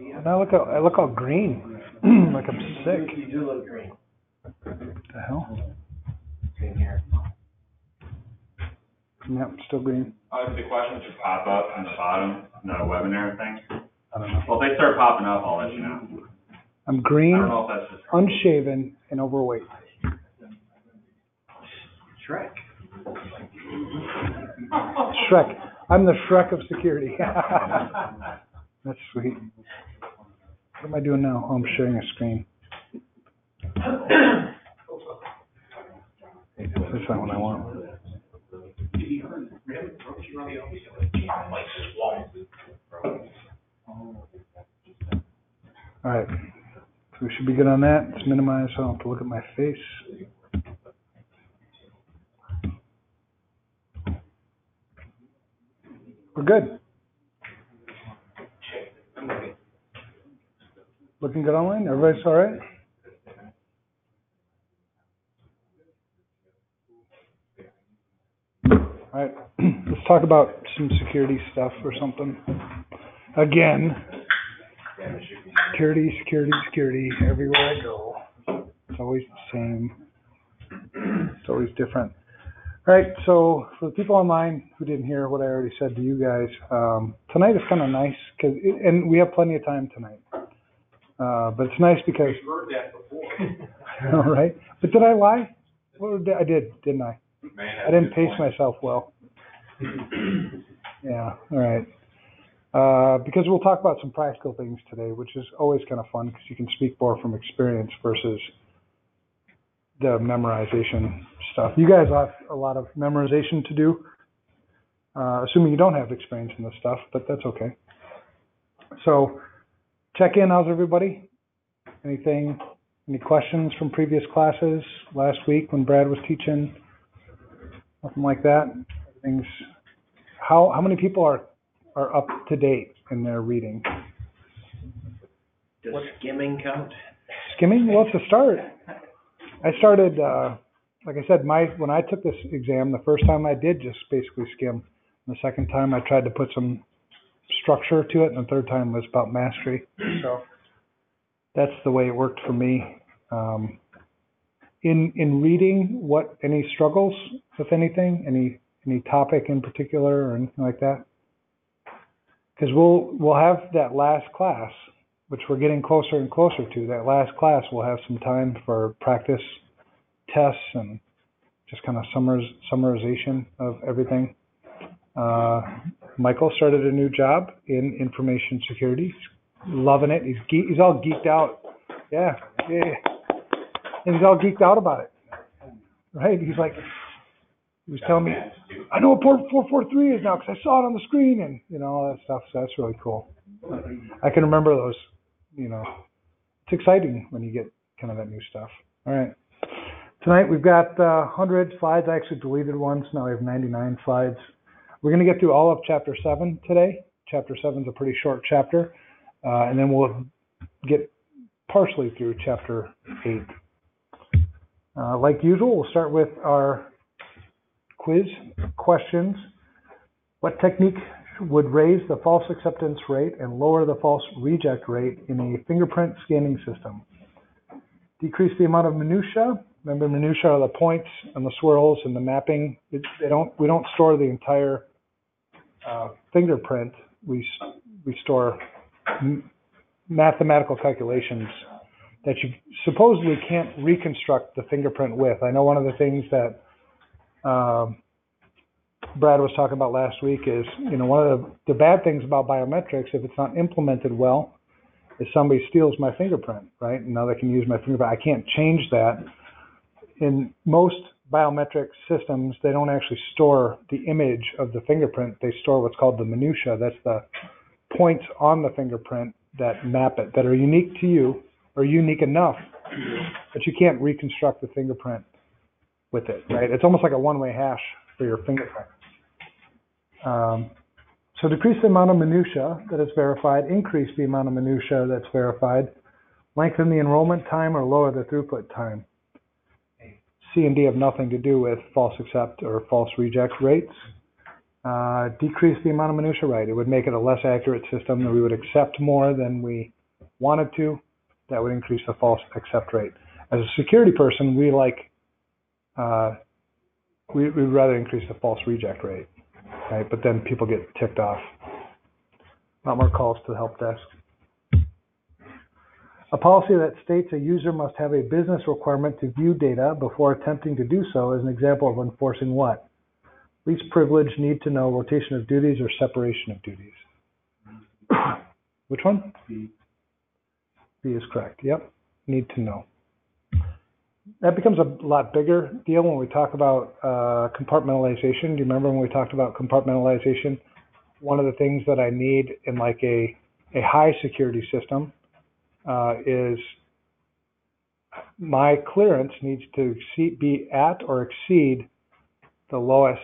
And I look all green, like I'm sick. You do look green. What the hell? Green here. Yep, still green. The questions just pop up on the bottom, the webinar thing. I don't know. Well, if they start popping up, I'll let you know. I'm green, I don't know if that's just unshaven, and overweight. Shrek. Shrek. I'm the Shrek of security. That's sweet. What am I doing now? Oh, I'm sharing a screen. That's not what I want. All right. So we should be good on that. Let's minimize so I don't have to look at my face. We're good. Looking good online? Everybody's all right? All right. Let's talk about some security stuff or something. Again. Security, security, security. Everywhere I go. It's always the same. It's always different. All right, so for the people online who didn't hear what I already said to you guys, tonight is kind of nice, and we have plenty of time tonight. But it's nice because... We've heard that before. All right. But did I lie? I did, didn't I? Man, I didn't pace myself well. Yeah, all right. Because we'll talk about some practical things today, which is always kind of fun because you can speak more from experience versus the memorization stuff. You guys have a lot of memorization to do, assuming you don't have experience in this stuff, but that's okay. So check in. How's everybody? Any questions from previous classes last week when Brad was teaching? Nothing like that. How many people are up to date in their reading? Does skimming count? Skimming? Well, it's a start. I started, like I said, when I took this exam, the first time I did just basically skim. The second time I tried to put some structure to it, and the third time was about mastery. So that's the way it worked for me. In reading, any struggles with anything? Any topic in particular or anything like that? Because we'll have that last class, which we're getting closer and closer to. That last class, we'll have some time for practice tests and just kind of summarization of everything. Michael started a new job in information security. He's loving it. He's all geeked out. Yeah. And he's all geeked out about it. Right? He was telling me, I know what port 443 is now because I saw it on the screen and, all that stuff. So that's really cool. I can remember those, it's exciting when you get kind of that new stuff. All right. Tonight we've got 100 slides. I actually deleted one, so now we have 99 slides. We're going to get through all of Chapter 7 today. Chapter 7 is a pretty short chapter. And then we'll get partially through Chapter 8. Like usual, we'll start with our quiz questions. What technique would raise the false acceptance rate and lower the false reject rate in a fingerprint scanning system? Decrease the amount of minutia. Remember, minutia are the points and the swirls and the mapping. We don't store the entire fingerprint. We store mathematical calculations that you supposedly can't reconstruct the fingerprint with. I know one of the things that Brad was talking about last week is, one of the bad things about biometrics, if it's not implemented well, is somebody steals my fingerprint, right? And now they can use my fingerprint. I can't change that. In most biometric systems, they don't actually store the image of the fingerprint. They store what's called the minutia. That's the points on the fingerprint that map it, that are unique to you, or unique enough to you, but you can't reconstruct the fingerprint with it, right? It's almost like a one-way hash for your fingerprint. So decrease the amount of minutia that is verified, increase the amount of minutia that's verified, lengthen the enrollment time or lower the throughput time. C and D have nothing to do with false accept or false reject rates. decrease the amount of minutia, right? It would make it a less accurate system, and we would accept more than we wanted to. That would increase the false accept rate. As a security person, we like, we'd rather increase the false reject rate, right? But then people get ticked off. A lot more calls to the help desk. A policy that states a user must have a business requirement to view data before attempting to do so is an example of enforcing what? Least privilege, need to know, rotation of duties, or separation of duties. Which one? B. B is correct. Yep. Need to know. That becomes a lot bigger deal when we talk about compartmentalization. Do you remember when we talked about compartmentalization? One of the things that I need in like a high security system is my clearance needs to be at or exceed the lowest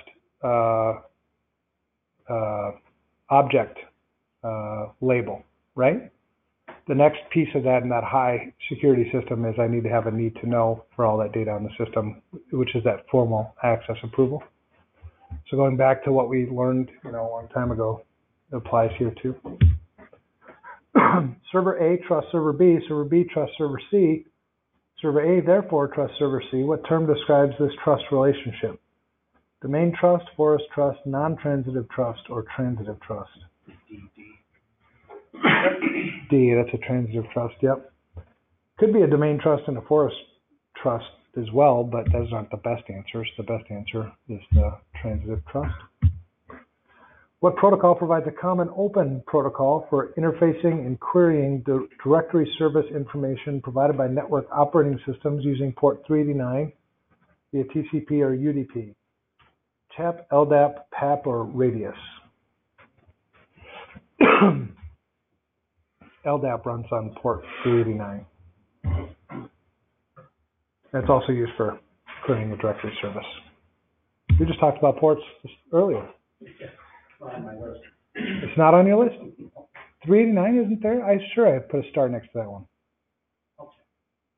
object label, right? The next piece of that in that high security system is I need to have a need to know for all that data on the system, which is that formal access approval. So going back to what we learned, a long time ago, it applies here too. Server A trusts server B, server B trusts server C, server A therefore trusts server C. What term describes this trust relationship? Domain trust, forest trust, non-transitive trust, or transitive trust? D, that's a transitive trust, yep. Could be a domain trust and a forest trust as well, but those aren't the best answers. The best answer is the transitive trust. What protocol provides a common open protocol for interfacing and querying the directory service information provided by network operating systems using port 389 via TCP or UDP? CHAP, LDAP, PAP, or Radius? LDAP runs on port 389. That's also used for querying the directory service. We just talked about ports earlier. It's not on your list? 389 isn't there? I'm sure I put a star next to that one.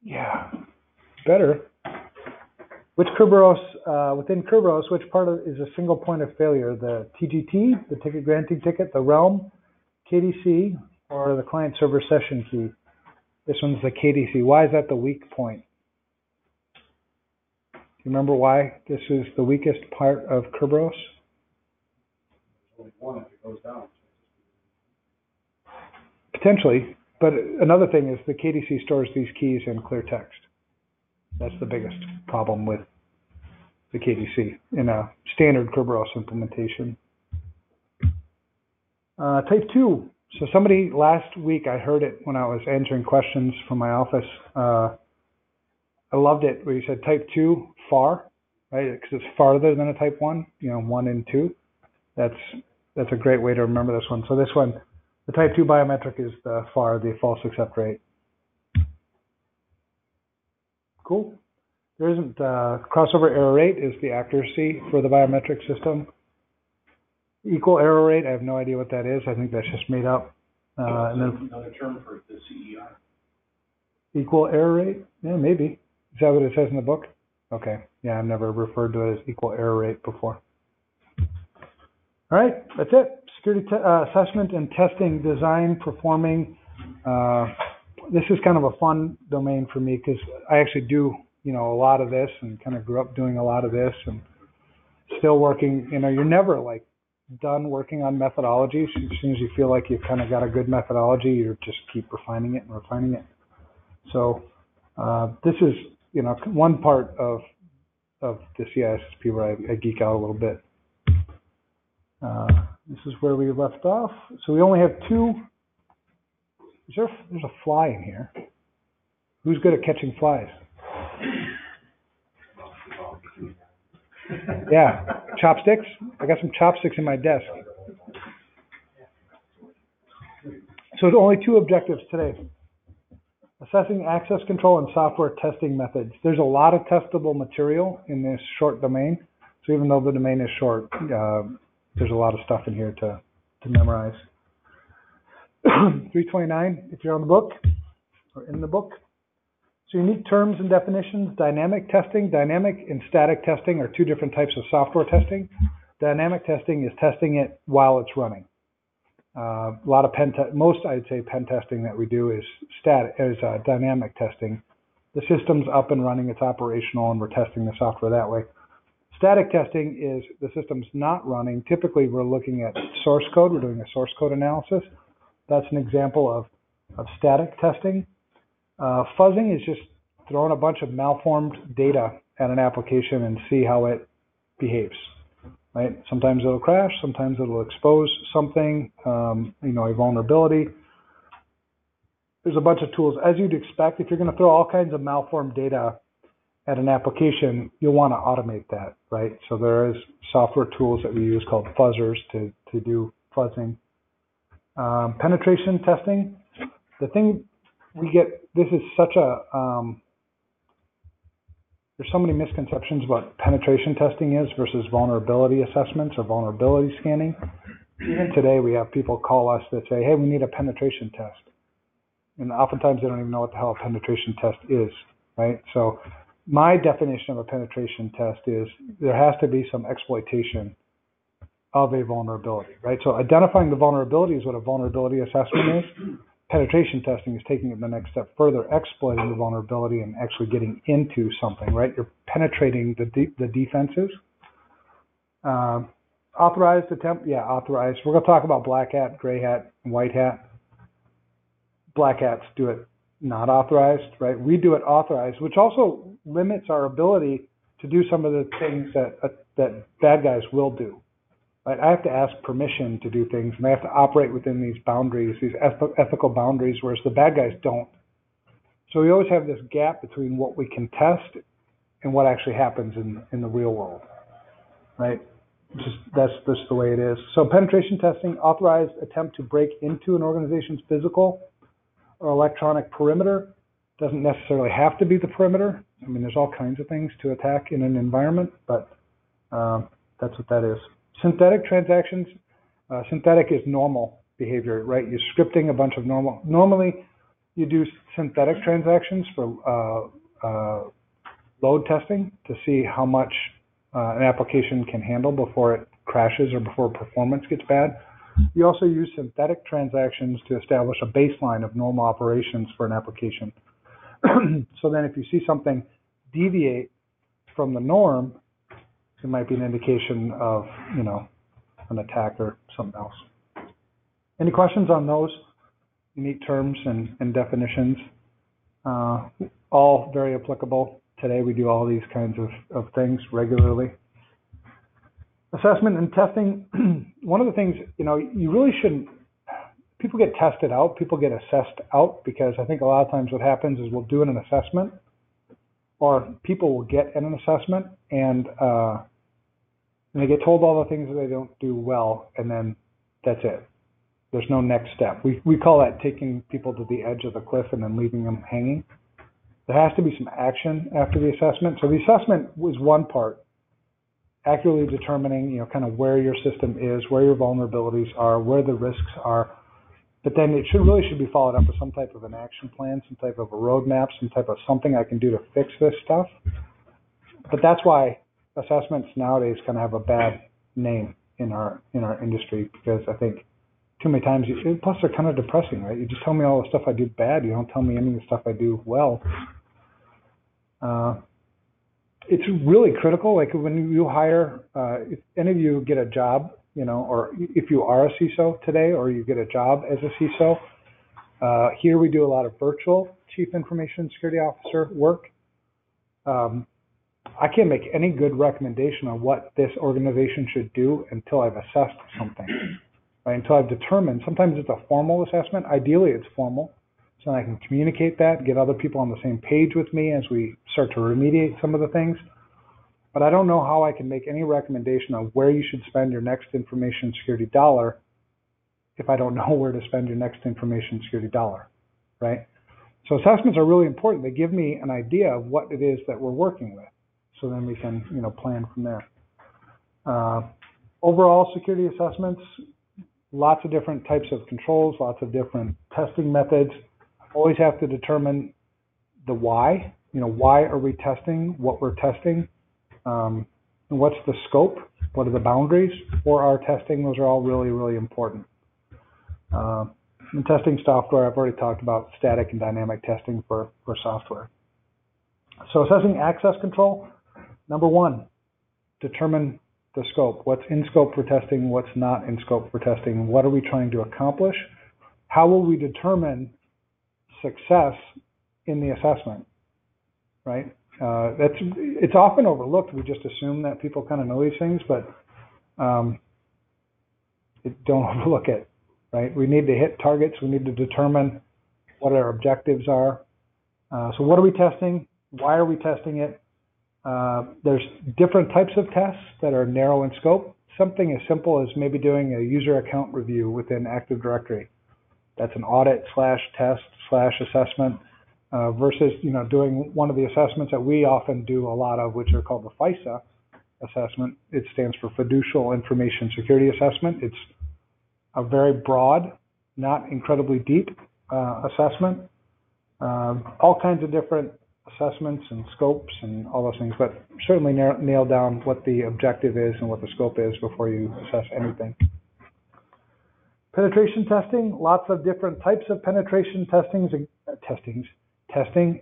Yeah, better. Which Kerberos, within Kerberos, which part is a single point of failure? The TGT, the ticket granting ticket, the realm, KDC, or the client server session key? This one's the KDC. Why is that the weak point? Do you remember why this is the weakest part of Kerberos? One if it goes down. Potentially, but another thing is the KDC stores these keys in clear text. That's the biggest problem with the KDC in a standard Kerberos implementation. Type 2. So somebody last week, I heard it when I was answering questions from my office. I loved it where you said type 2 far, right? Because it's farther than a type 1, 1 and 2. That's a great way to remember this one. So this one, the type 2 biometric is the FAR, the false accept rate. Cool. There isn't crossover error rate is the accuracy for the biometric system. Equal error rate, I have no idea what that is. I think that's just made up. And then another term for the CER. Equal error rate? Yeah, maybe. Is that what it says in the book? Okay. Yeah, I've never referred to it as equal error rate before. All right, that's it. Security assessment and testing, design, performing. This is kind of a fun domain for me because I actually do, a lot of this and kind of grew up doing a lot of this and still working. You're never like done working on methodologies. As soon as you feel like you've kind of got a good methodology, you just keep refining it and refining it. So this is, one part of the CISSP where I geek out a little bit. This is where we left off. So we only have two. There's a fly in here. Who's good at catching flies? Yeah, chopsticks. I got some chopsticks in my desk. So there's only two objectives today. Assessing access control and software testing methods. There's a lot of testable material in this short domain. So even though the domain is short, there's a lot of stuff in here to memorize. 329, if you're on the book or in the book. So unique terms and definitions. Dynamic testing. Dynamic and static testing are two different types of software testing. Dynamic testing is testing it while it's running. A lot of most I'd say pen testing that we do is dynamic testing. The system's up and running, it's operational, and we're testing the software that way. Static testing is the system's not running. Typically, we're looking at source code. We're doing a source code analysis. That's an example of static testing. Fuzzing is just throwing a bunch of malformed data at an application and see how it behaves. Right? Sometimes it'll crash. Sometimes it'll expose something, a vulnerability. There's a bunch of tools. As you'd expect, if you're going to throw all kinds of malformed data at an application, you'll want to automate that, right? So there is software tools that we use called fuzzers to do fuzzing. Penetration testing. The thing we get, this is such a, there's so many misconceptions about what penetration testing is versus vulnerability assessments or vulnerability scanning. Even today, we have people call us that say, hey, we need a penetration test. And oftentimes they don't even know what the hell a penetration test is, right? So my definition of a penetration test is there has to be some exploitation of a vulnerability, right? So identifying the vulnerability is what a vulnerability assessment is. Penetration testing is taking it the next step further, exploiting the vulnerability and actually getting into something, right? You're penetrating the defenses. Authorized attempt, yeah, authorized. We're going to talk about black hat, gray hat, and white hat. Black hats do it not authorized, right? We do it authorized, which also limits our ability to do some of the things that bad guys will do. Right? I have to ask permission to do things, and I have to operate within these boundaries, these ethical boundaries, whereas the bad guys don't. So we always have this gap between what we can test and what actually happens in the real world, right? That's just the way it is. So penetration testing, authorized attempt to break into an organization's physical or electronic perimeter. Doesn't necessarily have to be the perimeter. I mean, there's all kinds of things to attack in an environment, but that's what that is. Synthetic transactions. Synthetic is normal behavior, right? You're scripting a bunch of normal. Normally, you do synthetic transactions for load testing to see how much an application can handle before it crashes or before performance gets bad. You also use synthetic transactions to establish a baseline of normal operations for an application. So then if you see something deviate from the norm, it might be an indication of, an attack or something else. Any questions on those unique terms and definitions? All very applicable. Today we do all these kinds of things regularly. Assessment and testing. One of the things, you really shouldn't, people get tested out, people get assessed out, because I think a lot of times what happens is we'll do an assessment, or people will get in an assessment and they get told all the things that they don't do well, and then that's it. There's no next step. We call that taking people to the edge of the cliff and then leaving them hanging. There has to be some action after the assessment. So the assessment was one part, accurately determining, kind of where your system is, where your vulnerabilities are, where the risks are. But then it should be followed up with some type of an action plan, some type of a roadmap, some type of something I can do to fix this stuff. But that's why assessments nowadays kind of have a bad name in our industry, because I think too many times, plus they're kind of depressing, right? You just tell me all the stuff I do bad. You don't tell me any of the stuff I do well. It's really critical. Like when you hire, if any of you get a job, or if you are a CISO today, or you get a job as a CISO, here we do a lot of virtual Chief Information Security Officer work. I can't make any good recommendation on what this organization should do until I've assessed something, right? Until I've determined. Sometimes it's a formal assessment. Ideally, it's formal, so I can communicate that, get other people on the same page with me as we start to remediate some of the things. But I don't know how I can make any recommendation on where you should spend your next information security dollar if I don't know where to spend your next information security dollar, right? So assessments are really important. They give me an idea of what it is that we're working with. So then we can, plan from there. Overall security assessments, lots of different types of controls, lots of different testing methods. Always have to determine the why. Why are we testing what we're testing? And what's the scope? What are the boundaries for our testing? Those are all really, really important. In testing software, I've already talked about static and dynamic testing for software. So assessing access control, number one, determine the scope. What's in scope for testing, what's not in scope for testing, what are we trying to accomplish? How will we determine success in the assessment, right? It's often overlooked. We just assume that people kind of know these things, but don't overlook it, right? We need to hit targets. We need to determine what our objectives are. So what are we testing? Why are we testing it? There's different types of tests that are narrow in scope. Something as simple as maybe doing a user account review within Active Directory. That's an audit / test / assessment versus doing one of the assessments that we often do a lot of, which are called the FISA assessment. It stands for Fiducial Information Security Assessment. It's a very broad, not incredibly deep assessment. All kinds of different assessments and scopes and all those things, but certainly nail down what the objective is and what the scope is before you assess anything. Penetration testing, lots of different types of penetration testing.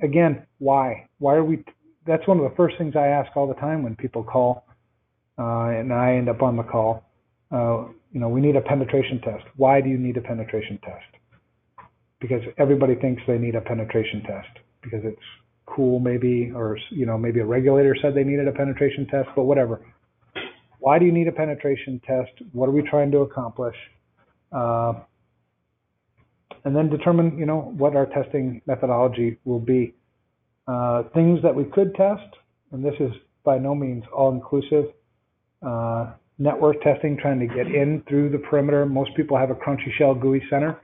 Again, why? Why are we? That's one of the first things I ask all the time when people call, and I end up on the call. We need a penetration test. Why do you need a penetration test? Because everybody thinks they need a penetration test because it's cool, maybe, or maybe a regulator said they needed a penetration test, but whatever. Why do you need a penetration test? What are we trying to accomplish? And then determine, what our testing methodology will be. Things that we could test, and this is by no means all-inclusive. Network testing, trying to get in through the perimeter. Most people have a crunchy shell GUI center.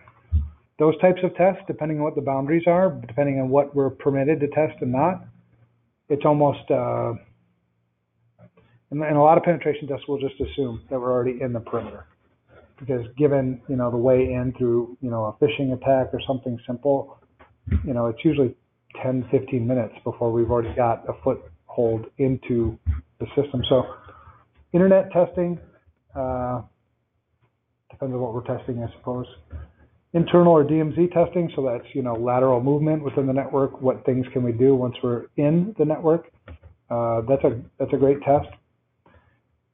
Those types of tests, depending on what the boundaries are, depending on what we're permitted to test and not, it's almost, and a lot of penetration tests will just assume that we're already in the perimeter. Because given, the way in through, a phishing attack or something simple, it's usually 10, 15 minutes before we've already got a foothold into the system. So internet testing, depends on what we're testing, I suppose. Internal or DMZ testing, so that's, lateral movement within the network. What things can we do once we're in the network? That's a great test.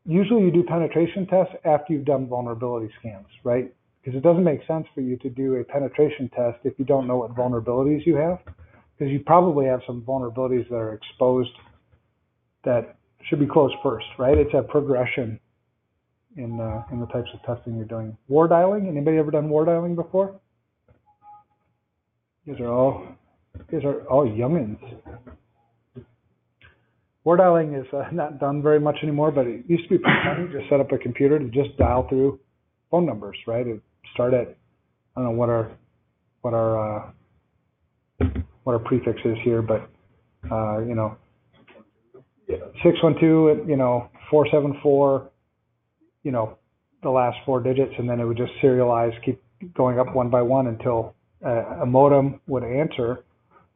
Usually you do penetration tests after you've done vulnerability scans, right? Because it doesn't make sense for you to do a penetration test if you don't know what vulnerabilities you have. Because you probably have some vulnerabilities that are exposed that should be closed first, right? It's a progression in the types of testing you're doing. War dialing, anybody ever done war dialing before? These are all youngins. War dialing is not done very much anymore, but it used to be pretty funny. Just set up a computer to just dial through phone numbers, right? It start at, I don't know what our prefix is here, but 612, 474, the last 4 digits, and then it would just serialize, keep going up one by one until a modem would answer.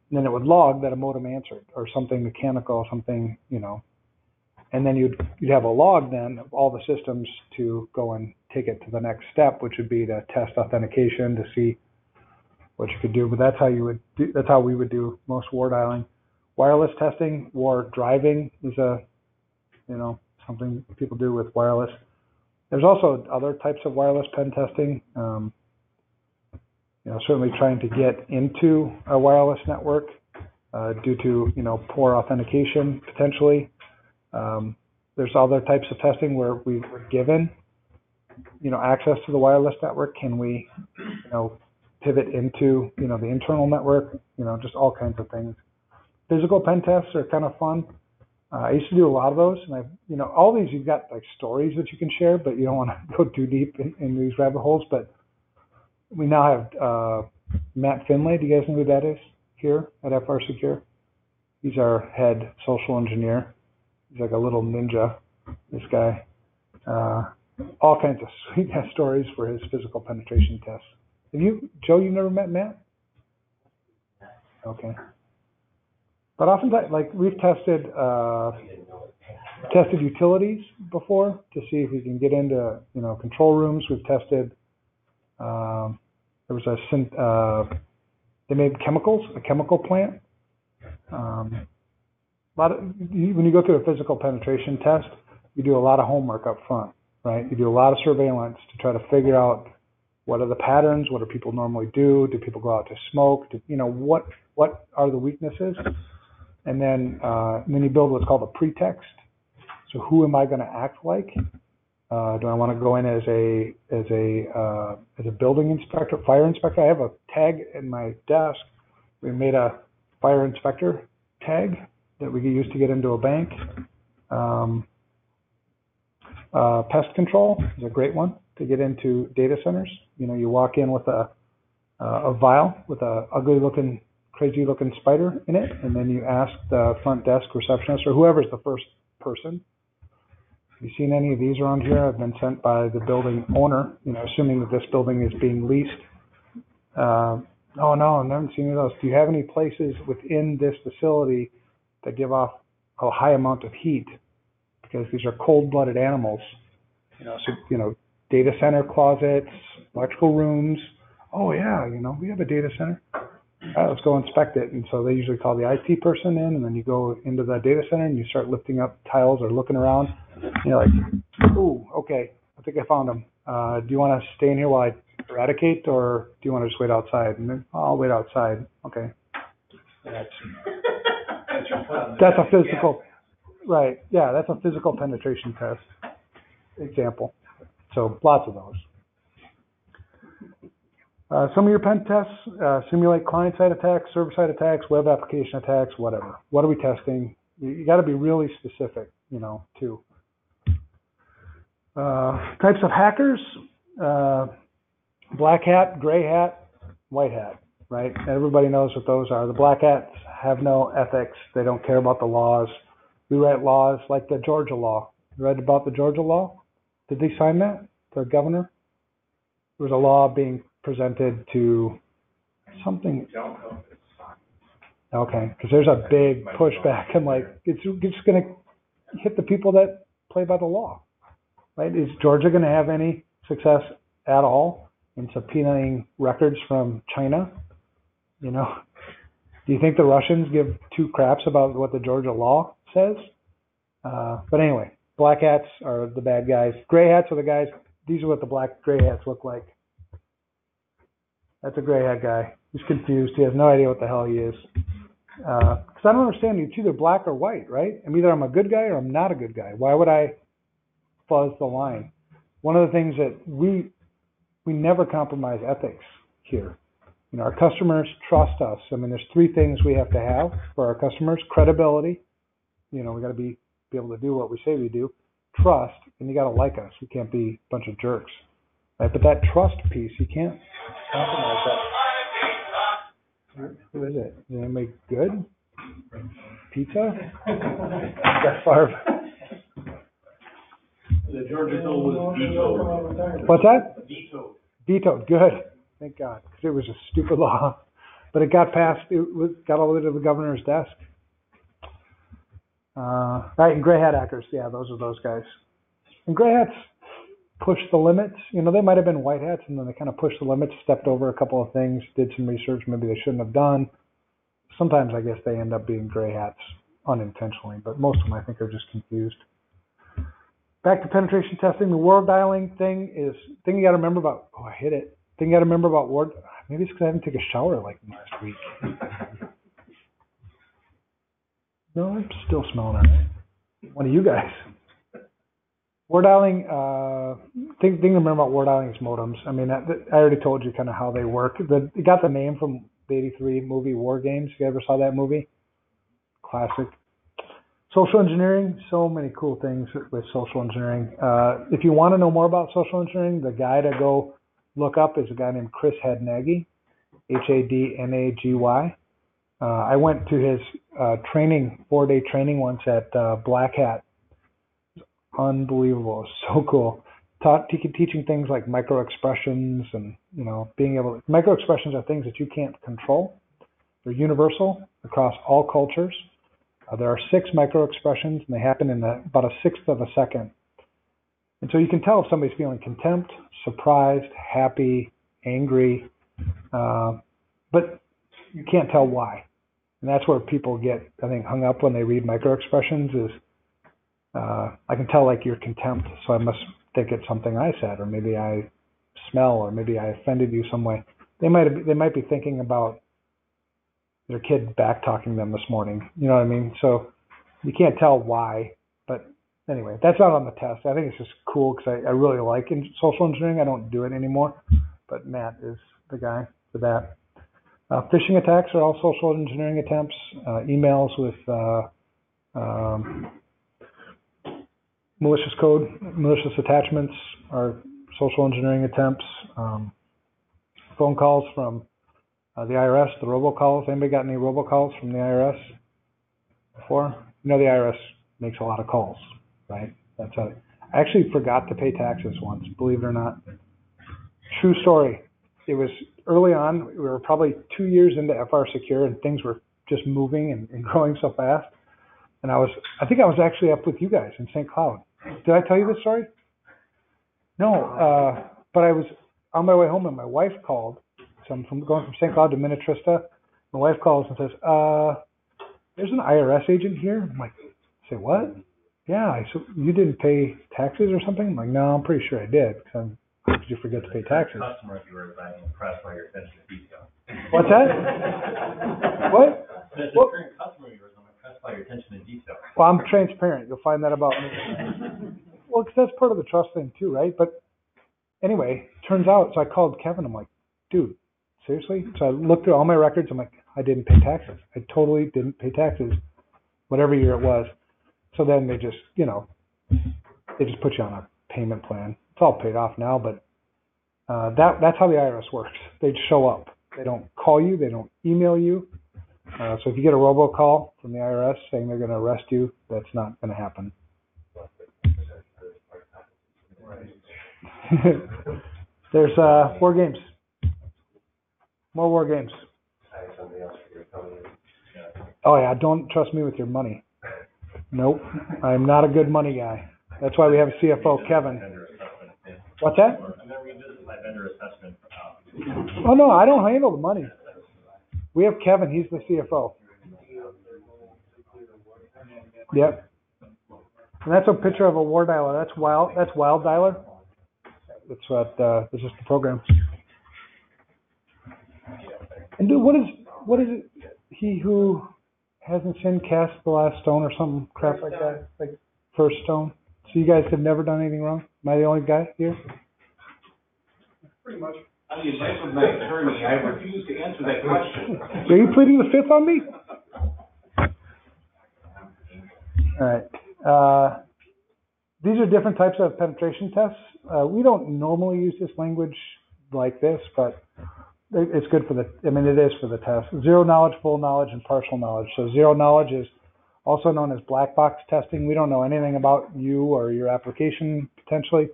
And then it would log that a modem answered, or something mechanical, something, and then you'd have a log then of all the systems to go and take it to the next step, which would be to test authentication to see what you could do. But that's how we would do most war dialing. Wireless testing, war driving is something people do with wireless. There's also other types of wireless pen testing. Certainly trying to get into a wireless network due to, poor authentication potentially. There's other types of testing where we were given, access to the wireless network. Can we, pivot into, the internal network? Just all kinds of things. Physical pen tests are kind of fun. I used to do a lot of those, and all these you've got like stories that you can share, but you don't want to go too deep in these rabbit holes. But we now have Matt Finlay. Do you guys know who that is here at FRSecure? He's our head social engineer. He's like a little ninja, this guy. All kinds of sweet stories for his physical penetration tests. Joe, you've never met Matt? Okay. But oftentimes, like we've tested, Tested utilities before to see if we can get into, control rooms. We've tested, there was they made chemicals, a chemical plant. When you go through a physical penetration test, you do a lot of homework up front, right? You do a lot of surveillance to try to figure out what are the patterns, what do people normally do people go out to smoke, what are the weaknesses, and then you build what's called a pretext. So who am I going to act like? Do I want to go in as a building inspector, fire inspector? I have a tag in my desk. We made a fire inspector tag that we could use to get into a bank. Pest control is a great one to get into data centers. You walk in with a vial with a ugly-looking, crazy-looking spider in it, and then you ask the front desk receptionist or whoever's the first person, have you seen any of these around here? I've been sent by the building owner, assuming that this building is being leased. Oh, no, I haven't seen any of those. Do you have any places within this facility that give off a high amount of heat? Because these are cold-blooded animals. Data center closets, electrical rooms. Oh, yeah, we have a data center. All right, let's go inspect it. And so they usually call the IT person in, and then you go into the data center and you start lifting up tiles or looking around. And you're like, ooh, okay, I think I found them. Do you want to stay in here while I eradicate, or do you want to just wait outside? And then, I'll wait outside. Okay. That's a physical, right? Yeah, that's a physical penetration test example. So lots of those. Some of your pen tests simulate client-side attacks, server-side attacks, web application attacks, whatever. What are we testing? You got to be really specific, too. Types of hackers: black hat, gray hat, white hat. Right? Everybody knows what those are. The black hats have no ethics. They don't care about the laws. We write laws like the Georgia law. You read about the Georgia law? Did they sign that? The governor? There was a law being presented to something. Okay, because there's a big pushback. I'm like, it's just going to hit the people that play by the law, right? Is Georgia going to have any success at all in subpoenaing records from China? Do you think the Russians give two craps about what the Georgia law says? But anyway, black hats are the bad guys. Gray hats are the guys. These are what the gray hats look like. That's a gray hat guy. He's confused. He has no idea what the hell he is. Because I don't understand. It's either black or white, right? Either I'm a good guy or I'm not a good guy. Why would I fuzz the line? One of the things that we never compromise ethics here. Our customers trust us. There's three things we have to have for our customers: credibility. We got to be able to do what we say we do. Trust, and you got to like us. We can't be a bunch of jerks. Right? But that trust piece, you can't compromise that. Who is it? Is it make good? Pizza? That's Favre. The Georgia bill was vetoed. What's that? Vetoed. Vetoed. Good. Thank God. Because it was a stupid law. But it got passed. Got all the way to the governor's desk. Right, and gray hat hackers. Yeah, those are those guys. And gray hats push the limits. They might have been white hats, and then they kind of pushed the limits, stepped over a couple of things, did some research maybe they shouldn't have done. Sometimes I guess they end up being gray hats unintentionally, but most of them I think are just confused. Back to penetration testing, the ward dialing thing you got to remember about. Oh, I hit it. Thing you got to remember about ward. Maybe it's because I haven't taken a shower like last week. No, I'm still smelling it. One of you guys. Ward dialing, thing to remember about ward dialing is modems. I already told you kind of how they work. It got the name from the '83 movie War Games. You ever saw that movie? Classic. Social engineering, so many cool things with social engineering. If you want to know more about social engineering, the guy to go look up is a guy named Chris Hadnagy, Hadnagy. I went to his 4-day training once at Black Hat. Unbelievable. So cool. Teaching things like micro expressions and, being able to, micro expressions are things that you can't control. They're universal across all cultures. There are 6 micro expressions, and they happen in about a sixth of a second. And so you can tell if somebody's feeling contempt, surprised, happy, angry, but you can't tell why. And that's where people get, I think, hung up when they read micro expressions is, I can tell like you're contempt, so I must think it's something I said, or maybe I smell, or maybe I offended you some way. They might be thinking about their kid back talking them this morning. You know what I mean? So you can't tell why. But anyway, that's not on the test. I think it's just cool because I really like social engineering. I don't do it anymore, but Matt is the guy for that. Phishing attacks are all social engineering attempts. Emails with malicious code, malicious attachments are social engineering attempts. Phone calls from the IRS, the robocalls. Anybody got any robocalls from the IRS before? You know the IRS makes a lot of calls, right? That's how. I actually forgot to pay taxes once, believe it or not. True story. It was early on. We were probably 2 years into FRSecure, and things were just moving and growing so fast. And I think I was actually up with you guys in St. Cloud. Did I tell you this story? No, but I was on my way home, and my wife called. So I'm going from St. Cloud to Minnetrista. My wife calls and says, there's an IRS agent here. I'm like, say what? Yeah. So you didn't pay taxes or something? I'm like, no, I'm pretty sure I did. How did you forget to pay taxes? Customer, if you were impressed by your attention to detail. What's that? What? The current customer of yours, I'm impressed by your attention to detail. Well, I'm transparent. You'll find that about me. Well, because that's part of the trust thing too, right? But anyway, turns out, so I called Kevin. I'm like, dude, seriously? So I looked through all my records. I'm like, I didn't pay taxes. I totally didn't pay taxes, whatever year it was. So then they just, they just put you on a payment plan. It's all paid off now, but that's how the IRS works. They just show up. They don't call you. They don't email you. So if you get a robocall from the IRS saying they're going to arrest you, that's not going to happen. There's war games. More war games. Oh yeah, don't trust me with your money. Nope, I'm not a good money guy. That's why we have a CFO, Kevin. What's that? Oh no, I don't handle the money. We have Kevin, he's the CFO. Yep. And that's a picture of a war dialer. That's wild dialer. That's what this is the program. And dude, what is it? He who hasn't sinned cast the last stone or some crap like that, like first stone. So you guys have never done anything wrong? Am I the only guy here? Pretty much. On the advice of my attorney, I refuse to answer that question. Are you pleading the fifth on me? All right. These are different types of penetration tests. We don't normally use this language like this, but it's good for it is for the test. Zero knowledge, full knowledge, and partial knowledge. So zero knowledge is also known as black box testing. We don't know anything about you or your application potentially.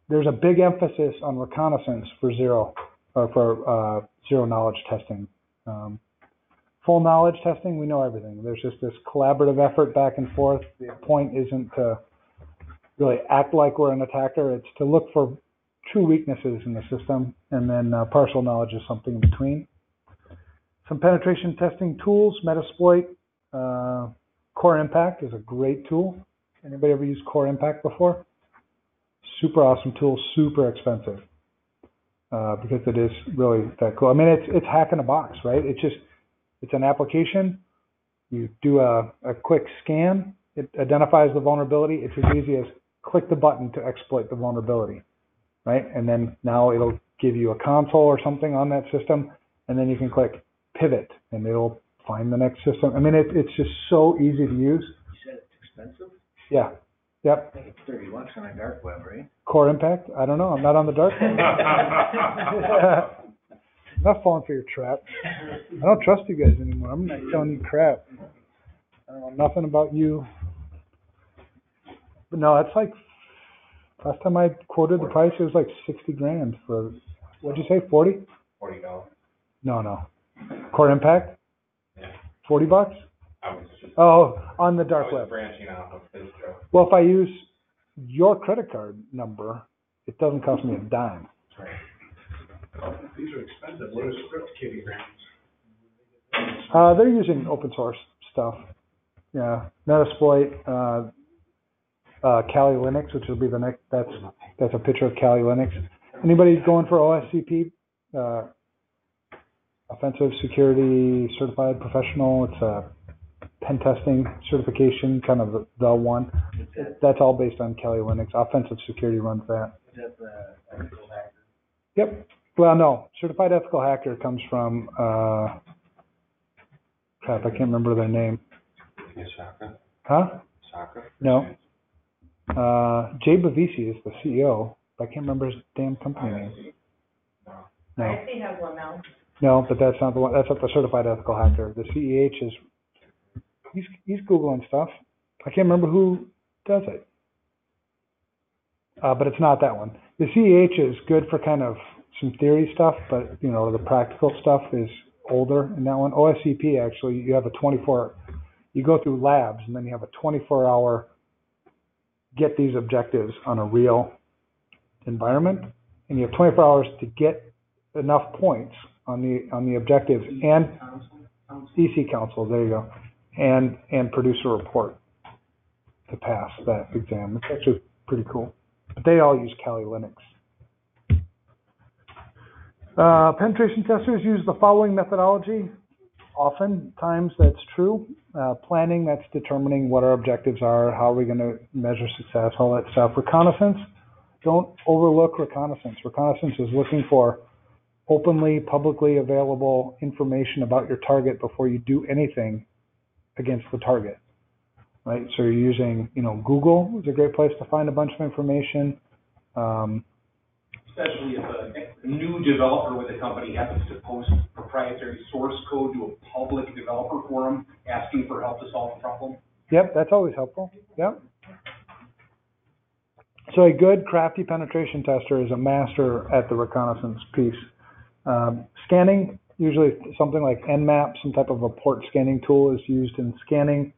There's a big emphasis on reconnaissance for zero knowledge testing. Full knowledge testing, we know everything. There's just this collaborative effort back and forth. The point isn't to really act like we're an attacker. It's to look for true weaknesses in the system, and then partial knowledge is something in between. Some penetration testing tools, Metasploit, Core Impact is a great tool. Anybody ever used Core Impact before? Super awesome tool, super expensive because it is really that cool. I mean, it's hack in a box, right? It's an application. You do a quick scan. It identifies the vulnerability. It's as easy as click the button to exploit the vulnerability, right? And then now it'll give you a console or something on that system, and then you can click pivot, and it'll find the next system. I mean, it's just so easy to use. You said it's expensive? Yeah. Yep. I think it's $30 on a dark web, right? Core Impact? I don't know. I'm not on the dark web. I'm not falling for your trap. I don't trust you guys anymore. I'm not telling you crap. I don't know nothing about you. But no, it's like, last time I quoted the price, it was like 60 grand for, what'd you say, 40? $40. No. Core Impact? Yeah. 40 bucks? I was just, Oh, on the I dark was web. branching out of his joke. Well, if I use your credit card number, it doesn't cost me a dime. These are expensive. What is Script Kiddie Grants? They're using open source stuff. Yeah, Metasploit, Kali Linux, which will be the next. That's a picture of Kali Linux. Anybody going for OSCP? Offensive Security Certified Professional. It's a pen testing certification, kind of the one. That's all based on Kali Linux. Offensive Security runs that. Is that the ethical hacker? Yep. Well, no. Certified Ethical Hacker comes from, crap, I can't remember their name. Shaka? Huh? Shaka? No. Jay Bavisi is the CEO, but I can't remember his damn company name. No. I see has one now. No, but that's not the one. That's not the Certified Ethical Hacker. The CEH is, he's Googling stuff. I can't remember who does it. But it's not that one. The CEH is good for kind of some theory stuff, but you know, the practical stuff is older in that one. OSCP, actually, you have a 24, you go through labs and then you have a 24-hour get these objectives on a real environment, and you have 24 hours to get enough points on the objectives and EC Council, there you go, and produce a report to pass that exam. It's actually pretty cool. But they all use Kali Linux. Penetration testers use the following methodology. Oftentimes that's true. Planning, that's determining what our objectives are, how are we going to measure success, all that stuff. Reconnaissance, don't overlook reconnaissance. Reconnaissance is looking for openly, publicly available information about your target before you do anything against the target. Right? So you're using, Google is a great place to find a bunch of information. Especially if a new developer with a company happens to post proprietary source code to a public developer forum asking for help to solve a problem. Yep, that's always helpful. Yep. So a good, crafty penetration tester is a master at the reconnaissance piece. Scanning, usually something like Nmap, some type of a port scanning tool is used in scanning.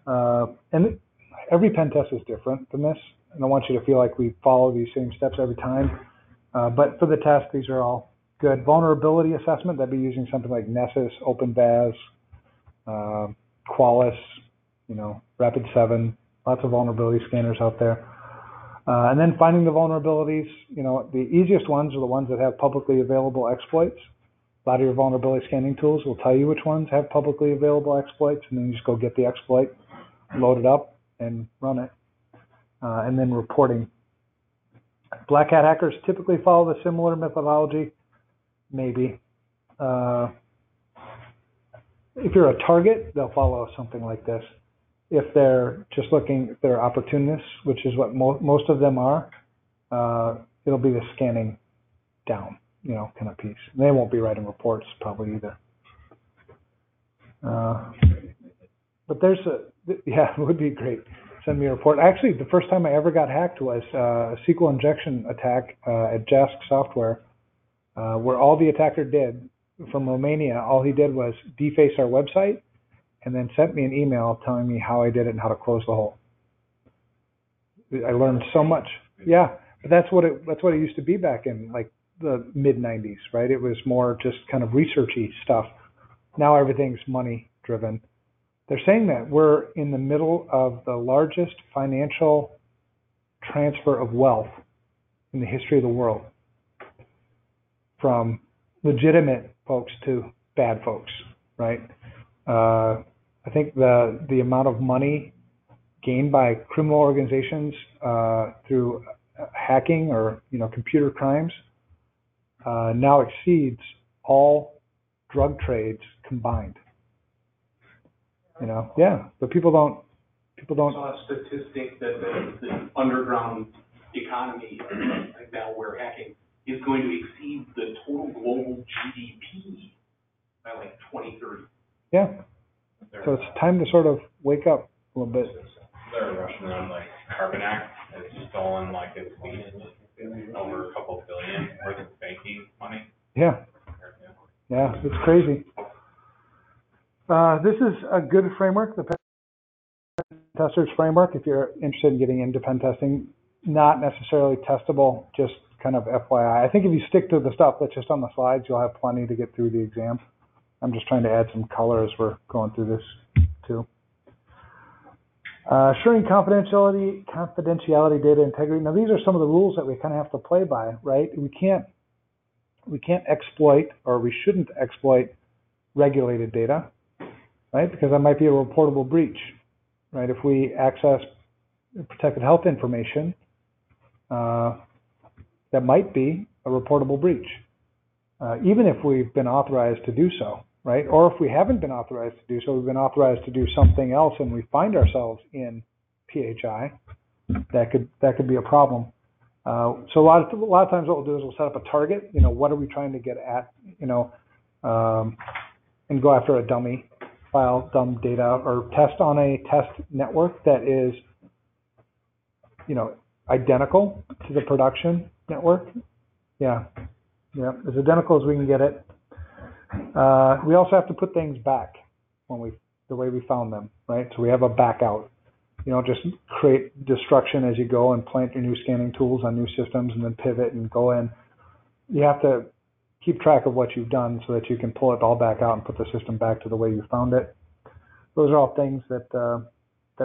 And every pen test is different than this. I don't want you to feel like we follow these same steps every time. But for the test, these are all good. Vulnerability assessment, that'd be using something like Nessus, OpenVAS, Qualys, Rapid7, lots of vulnerability scanners out there. And then finding the vulnerabilities, the easiest ones are the ones that have publicly available exploits. A lot of your vulnerability scanning tools will tell you which ones have publicly available exploits, and then you just go get the exploit, load it up, and run it. And then reporting. Black hat hackers typically follow the similar methodology, maybe. If you're a target, they'll follow something like this. If they're just looking, if they're opportunists, which is what most of them are, it'll be the scanning down, kind of piece. And they won't be writing reports probably either. But it would be great. Send me a report. Actually, the first time I ever got hacked was a SQL injection attack at Jask Software, where all the attacker did from Romania, all he did was deface our website and then sent me an email telling me how I did it and how to close the hole. I learned so much. Yeah, but that's what it used to be back in like the mid 90s, right? It was more just kind of researchy stuff. Now everything's money driven. They're saying that we're in the middle of the largest financial transfer of wealth in the history of the world, from legitimate folks to bad folks, right? I think the amount of money gained by criminal organizations through hacking or computer crimes now exceeds all drug trades combined. But people don't. I saw a statistic that the underground economy, like now where hacking is going to exceed the total global GDP by like 2030. Yeah. So it's time to sort of wake up a little bit. They're rushing around like Carbonac. It's stolen like it's over a couple billion worth of banking money. Yeah. Yeah, it's crazy. This is a good framework, the pen testers framework, if you're interested in getting into pen testing. Not necessarily testable, just kind of FYI. I think if you stick to the stuff that's just on the slides, you'll have plenty to get through the exam. I'm just trying to add some color as we're going through this too. Assuring confidentiality, data integrity. Now these are some of the rules that we kind of have to play by, right? We can't exploit, or we shouldn't exploit, regulated data, right? Because that might be a reportable breach, right? If we access protected health information, that might be a reportable breach, even if we've been authorized to do so, right? Or if we haven't been authorized to do so, we've been authorized to do something else, and we find ourselves in PHI, that could be a problem. So a lot of times what we'll do is we'll set up a target. What are we trying to get at? And go after a dummy file, dumb data, or test on a test network that is, identical to the production network. Yeah, as identical as we can get it. We also have to put things back the way we found them, right? So we have a back out. Just create destruction as you go and plant your new scanning tools on new systems and then pivot and go in. You have to keep track of what you've done so that you can pull it all back out and put the system back to the way you found it. Those are all things that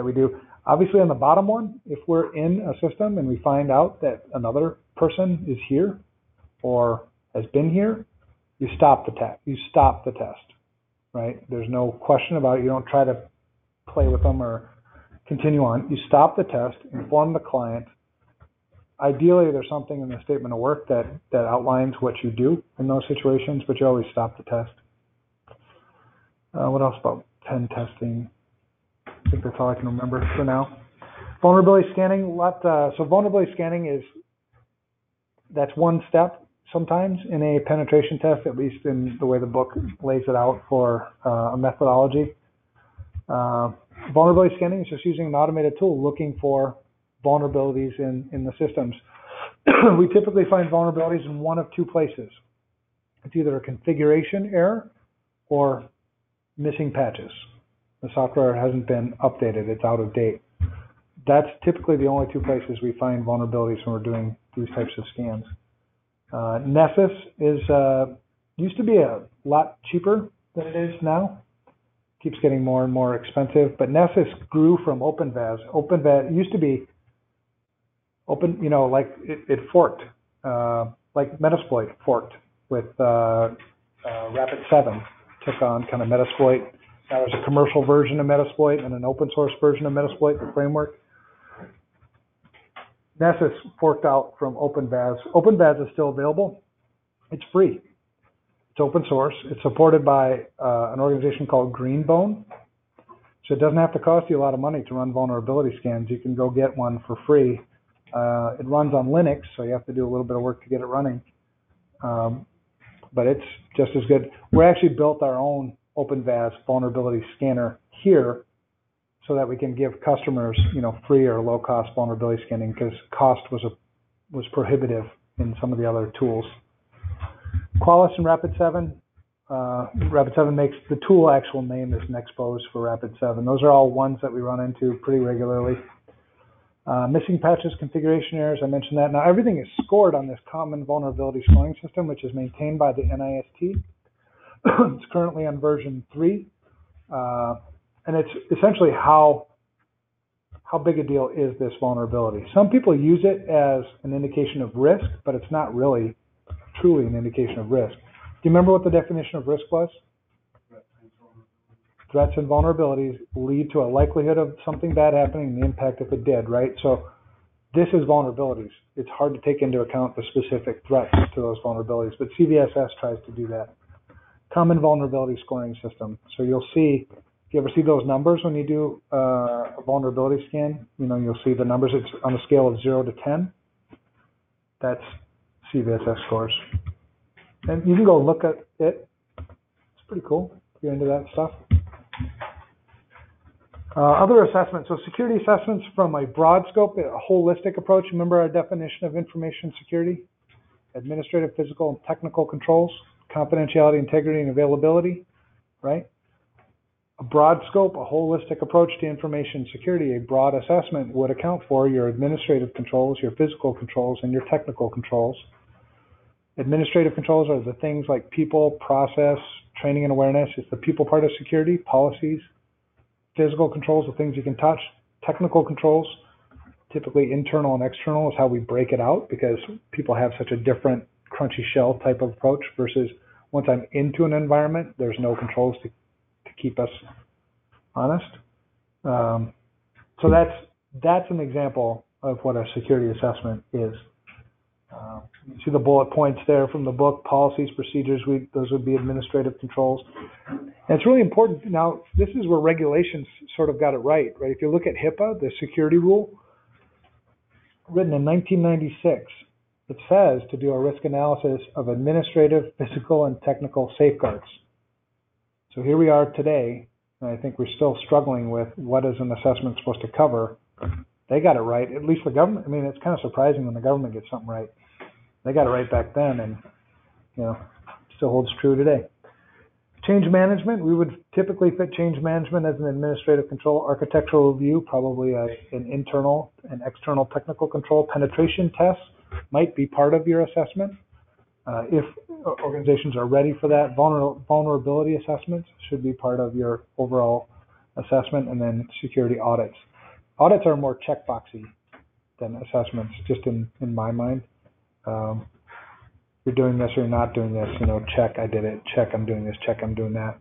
we do. Obviously, on the bottom one, if we're in a system and we find out that another person is here or has been here, you stop the test. You stop the test, right? There's no question about it. You don't try to play with them or continue on. You stop the test, inform the client. Ideally, there's something in the statement of work that outlines what you do in those situations, but you always stop the test. What else about pen testing? I think that's all I can remember for now. Vulnerability scanning. So vulnerability scanning that's one step sometimes in a penetration test, at least in the way the book lays it out for a methodology. Vulnerability scanning is just using an automated tool looking for vulnerabilities in the systems. We typically find vulnerabilities in one of two places. It's either a configuration error or missing patches. The software hasn't been updated, it's out of date. That's typically the only two places we find vulnerabilities when we're doing these types of scans. Nessus used to be a lot cheaper than it is now. Keeps getting more and more expensive, but Nessus grew from OpenVAS. OpenVAS used to be open, like it forked, like Metasploit forked with Rapid7, took on kind of Metasploit. Now there's a commercial version of Metasploit and an open source version of Metasploit, the framework. Nessus forked out from OpenVAS. OpenVAS is still available. It's free. It's open source. It's supported by an organization called Greenbone. So it doesn't have to cost you a lot of money to run vulnerability scans. You can go get one for free. It runs on Linux, so you have to do a little bit of work to get it running. But it's just as good. We actually built our own OpenVAS vulnerability scanner here so that we can give customers, free or low-cost vulnerability scanning, because cost was prohibitive in some of the other tools. Qualys and Rapid7. Rapid7 makes the tool actual name is Nexpose for Rapid7. Those are all ones that we run into pretty regularly. Missing patches, configuration errors, I mentioned that. Now everything is scored on this common vulnerability scoring system, which is maintained by the NIST. It's currently on version 3. And it's essentially how big a deal is this vulnerability. Some people use it as an indication of risk, but it's not really truly an indication of risk. Do you remember what the definition of risk was? Threats and vulnerabilities lead to a likelihood of something bad happening and the impact if it did, right? So this is vulnerabilities. It's hard to take into account the specific threats to those vulnerabilities, but CVSS tries to do that. Common vulnerability scoring system. So you'll see, if you ever see those numbers when you do a vulnerability scan, you'll see the numbers. It's on a scale of 0 to 10. That's CVSS scores. And you can go look at it. It's pretty cool if you're into that stuff. Other assessments. So security assessments from a broad scope, a holistic approach. Remember our definition of information security? Administrative, physical, and technical controls, confidentiality, integrity, and availability, right? A broad scope, a holistic approach to information security, a broad assessment would account for your administrative controls, your physical controls, and your technical controls. Administrative controls are the things like people, process, training and awareness. It's the people part of security, policies. Physical controls, the things you can touch. Technical controls, typically internal and external, is how we break it out because people have such a different crunchy shell type of approach versus once I'm into an environment, there's no controls to keep us honest. So that's an example of what a security assessment is. You see the bullet points there from the book, policies, procedures, those would be administrative controls. And it's really important. Now, this is where regulations sort of got it right? If you look at HIPAA, the security rule, written in 1996, it says to do a risk analysis of administrative, physical, and technical safeguards. So here we are today, and I think we're still struggling with what is an assessment supposed to cover. They got it right, at least the government. I mean, it's kind of surprising when the government gets something right. They got it right back then, and still holds true today. Change management, we would typically fit change management as an administrative control. Architectural review, probably an internal and external technical control. Penetration tests might be part of your assessment. If organizations are ready for that, vulnerability assessments should be part of your overall assessment, and then security audits. Audits are more checkboxy than assessments, just in my mind. You're doing this or you're not doing this, check, I did it, check, I'm doing this, check, I'm doing that.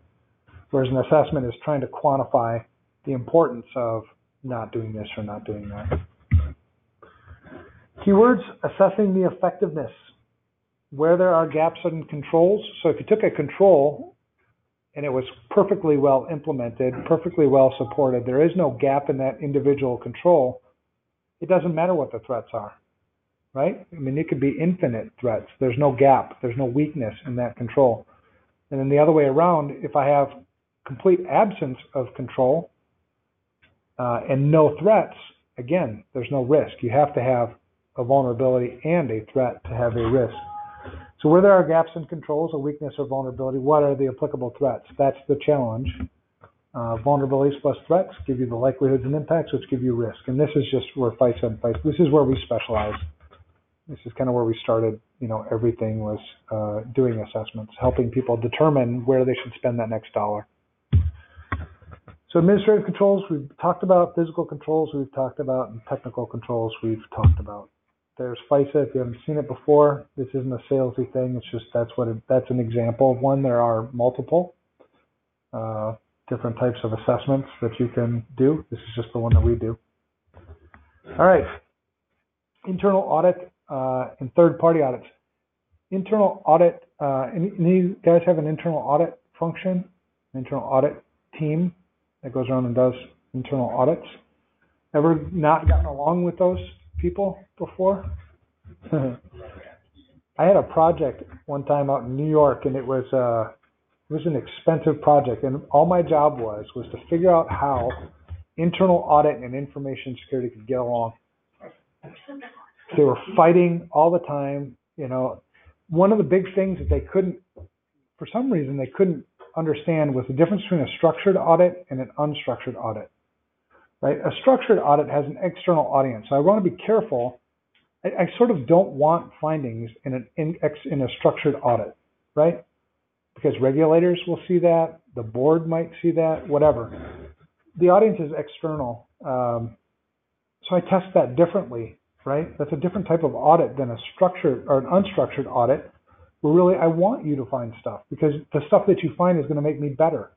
Whereas an assessment is trying to quantify the importance of not doing this or not doing that. Keywords, assessing the effectiveness. Where there are gaps in controls. So if you took a control and it was perfectly well implemented, perfectly well supported, there is no gap in that individual control, it doesn't matter what the threats are, right? I mean, it could be infinite threats. There's no gap. There's no weakness in that control. And then the other way around, if I have complete absence of control and no threats, again, there's no risk. You have to have a vulnerability and a threat to have a risk. So where there are gaps in controls, a weakness or vulnerability, what are the applicable threats? That's the challenge. Vulnerabilities plus threats give you the likelihoods and impacts, which give you risk. And this is just where fights and fights. This is where we specialize. This is kind of where we started. Everything was doing assessments, helping people determine where they should spend that next dollar. So administrative controls, we've talked about. Physical controls, we've talked about. And technical controls, we've talked about. There's FISA. If you haven't seen it before, this isn't a salesy thing. It's just that's an example of one. There are multiple different types of assessments that you can do. This is just the one that we do. All right. Internal audit and third-party audits. Internal audit. Any of you guys have an internal audit function? Internal audit team that goes around and does internal audits. Ever not gotten along with those people before? I had a project one time out in New York, and it was an expensive project, and all my job was to figure out how internal audit and information security could get along. They were fighting all the time. One of the big things that they couldn't, for some reason, they couldn't understand was the difference between a structured audit and an unstructured audit. Right? A structured audit has an external audience. So I want to be careful. I sort of don't want findings in a structured audit, right? Because regulators will see that, the board might see that, whatever. The audience is external. So I test that differently, right? That's a different type of audit than a structured or an unstructured audit, where really I want you to find stuff because the stuff that you find is going to make me better,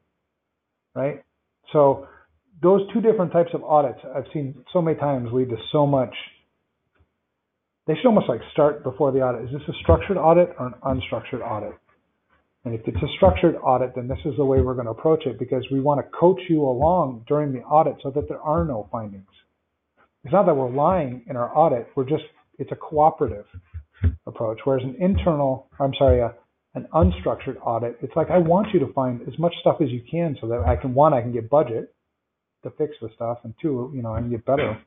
right? So those two different types of audits I've seen so many times lead to so much. They should almost like start before the audit. Is this a structured audit or an unstructured audit? And if it's a structured audit, then this is the way we're going to approach it because we want to coach you along during the audit so that there are no findings. It's not that we're lying in our audit. It's a cooperative approach. Whereas an unstructured audit, it's like I want you to find as much stuff as you can so that I can get budget to fix the stuff, and two, I can get better.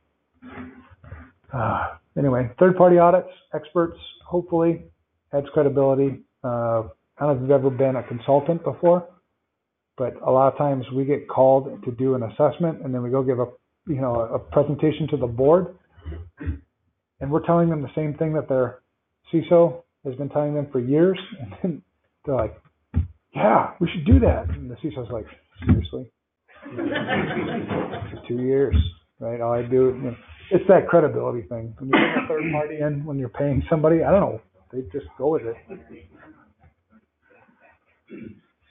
Anyway, third-party audits, experts, hopefully, adds credibility. I don't know if you've ever been a consultant before. But a lot of times we get called to do an assessment, and then we go give a presentation to the board, and we're telling them the same thing that their CISO has been telling them for years, and then they're like, yeah, we should do that. And the CISO's like, seriously? For 2 years, right? All I do, it's that credibility thing. When you bring a third party in, when you're paying somebody, I don't know, they just go with it.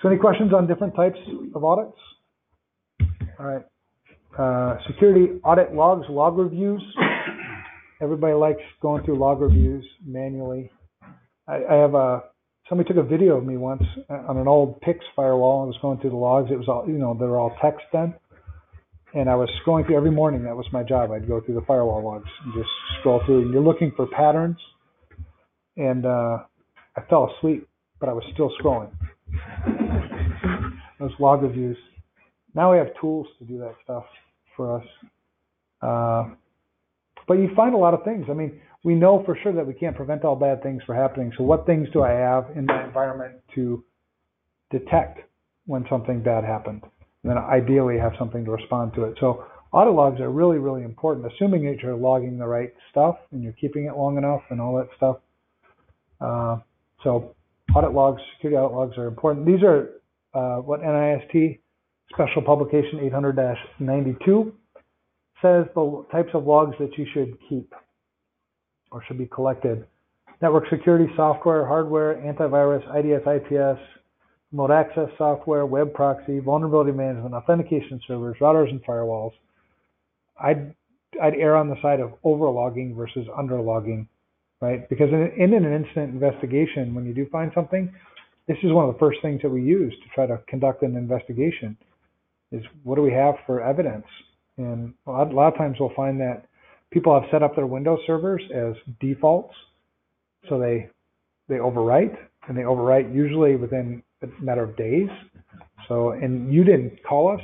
So any questions on different types of audits? All right. Security audit logs, log reviews. Everybody likes going through log reviews manually. I have somebody took a video of me once on an old PIX firewall. I was going through the logs. It was all, they were all text then. And I was scrolling through every morning. That was my job. I'd go through the firewall logs and just scroll through. And you're looking for patterns. And I fell asleep, but I was still scrolling. Those log reviews. Now we have tools to do that stuff for us. But you find a lot of things. I mean, we know for sure that we can't prevent all bad things from happening. So what things do I have in my environment to detect when something bad happened? And then ideally have something to respond to it. So audit logs are really, really important, assuming that you're logging the right stuff and you're keeping it long enough and all that stuff. So audit logs, security audit logs are important. These are what NIST Special Publication 800-92 says the types of logs that you should keep or should be collected. Network security software, hardware, antivirus, IDS, IPS, remote access software, web proxy, vulnerability management, authentication servers, routers, and firewalls. I'd err on the side of overlogging versus underlogging, right? Because in an incident investigation, when you do find something, this is one of the first things that we use to try to conduct an investigation is what do we have for evidence? And a lot of times we'll find that people have set up their Windows servers as defaults. So they overwrite, and they overwrite usually within a matter of days. So, and you didn't call us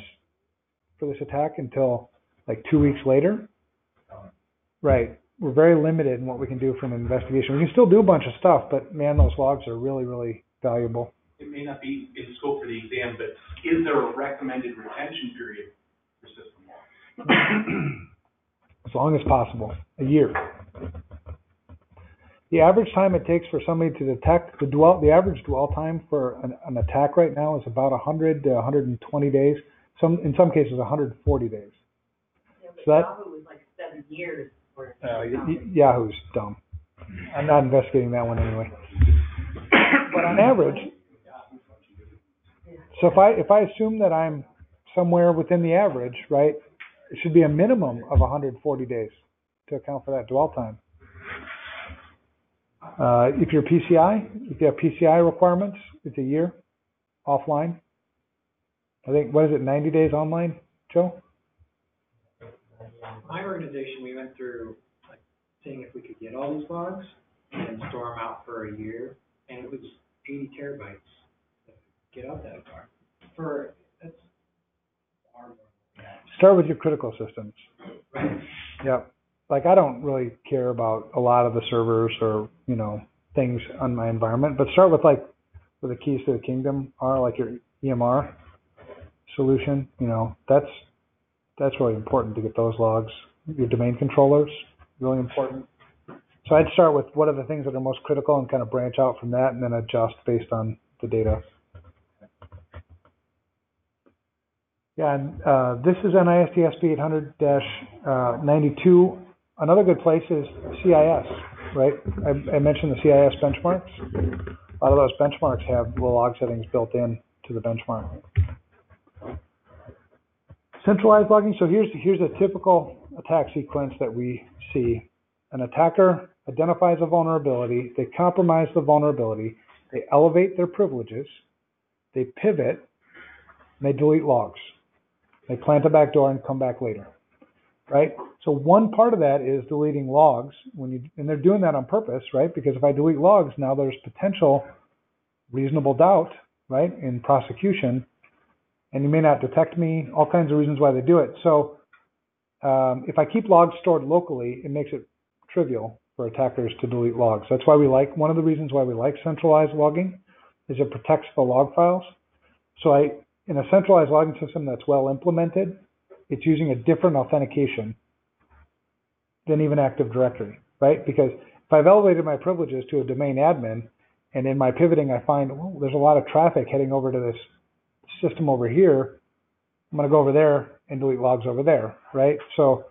for this attack until like 2 weeks later. Right. We're very limited in what we can do from an investigation. We can still do a bunch of stuff, but man, those logs are really, really valuable. It may not be in scope for the exam, but is there a recommended retention period for system logs? As long as possible, a year. The average time it takes for somebody to detect the average dwell time for an attack right now is about 100 to 120 days. In some cases 140 days. Yeah, but So that Yahoo was like 7 years. Yahoo's dumb. I'm not investigating that one anyway. But on average, so if I assume that I'm somewhere within the average, right, it should be a minimum of 140 days to account for that dwell time. If you have PCI requirements, it's a year offline. I think, what is it, 90 days online, Joe? My organization, we went through like seeing if we could get all these logs and store them out for a year, and it was 80 terabytes to get out that far. That's far more. Start with your critical systems. Right. Yep. Like I don't really care about a lot of the servers or, things on my environment, but start with like where the keys to the kingdom are, like your EMR solution. That's really important to get those logs. Your domain controllers, really important. So I'd start with what are the things that are most critical and kind of branch out from that and then adjust based on the data. Yeah, and this is NIST SP 800-92. Another good place is CIS, right? I mentioned the CIS benchmarks. A lot of those benchmarks have the log settings built in to the benchmark. Centralized logging. So here's a typical attack sequence that we see. An attacker identifies a vulnerability. They compromise the vulnerability. They elevate their privileges. They pivot. And they delete logs. They plant a backdoor and come back later, right? So one part of that is deleting logs, and they're doing that on purpose, right? Because if I delete logs, now there's potential reasonable doubt, right, in prosecution, and you may not detect me, all kinds of reasons why they do it. So if I keep logs stored locally, it makes it trivial for attackers to delete logs. That's why one of the reasons why we like centralized logging is it protects the log files. So in a centralized logging system that's well implemented, it's using a different authentication than even Active Directory, right? Because if I've elevated my privileges to a domain admin, and in my pivoting I find, well, there's a lot of traffic heading over to this system over here, I'm going to go over there and delete logs over there, right? So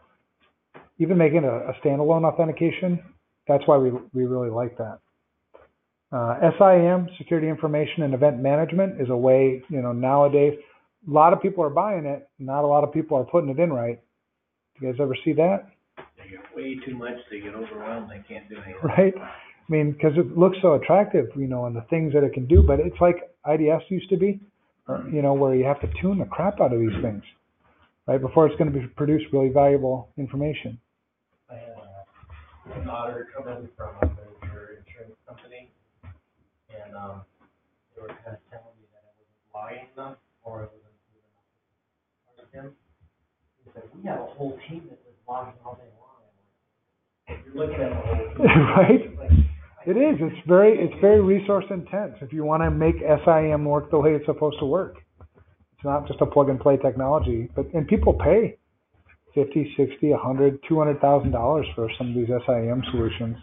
even making a standalone authentication, that's why we really like that. SIM, Security Information and Event Management, is a way, nowadays, a lot of people are buying it, not a lot of people are putting it in right. You guys ever see that? They get way too much, they get overwhelmed, they can't do anything. Right? I mean, because it looks so attractive, and the things that it can do, but it's like IDS used to be, where you have to tune the crap out of these things, right, before it's going to produce really valuable information. I had an auditor come in from a major insurance company, and they were kind of telling me that I wasn't logging enough, or I wasn't moving enough. He said, we have a whole team that was logging all day long. And you're looking at the whole team. Right? Like, It is. It's very resource intense if you want to make SIM work the way it's supposed to work. It's not just a plug and play technology, and people pay $50, $60, $100, $200,000 for some of these SIM solutions.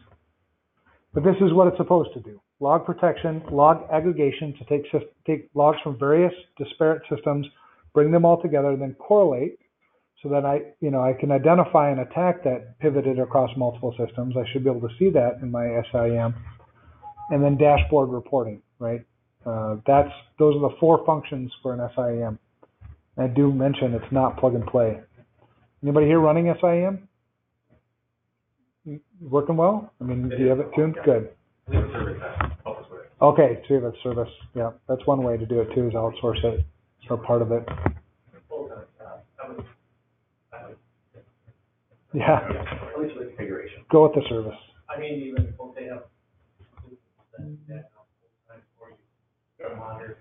But this is what it's supposed to do: log protection, log aggregation, to take logs from various disparate systems, bring them all together, and then correlate, so that I can identify an attack that pivoted across multiple systems. I should be able to see that in my SIM, and then dashboard reporting. Right? Those are the 4 functions for an SIM. I do mention it's not plug and play. Anybody here running SIM? Working well? I mean, do you have it tuned? Good. We have a service that helps us with it. Okay, so you have a service. Yeah, that's one way to do it too, is outsource it for part of it. Yeah. at least with configuration. Go with the service. I mean, even if they have that for you, monitoring.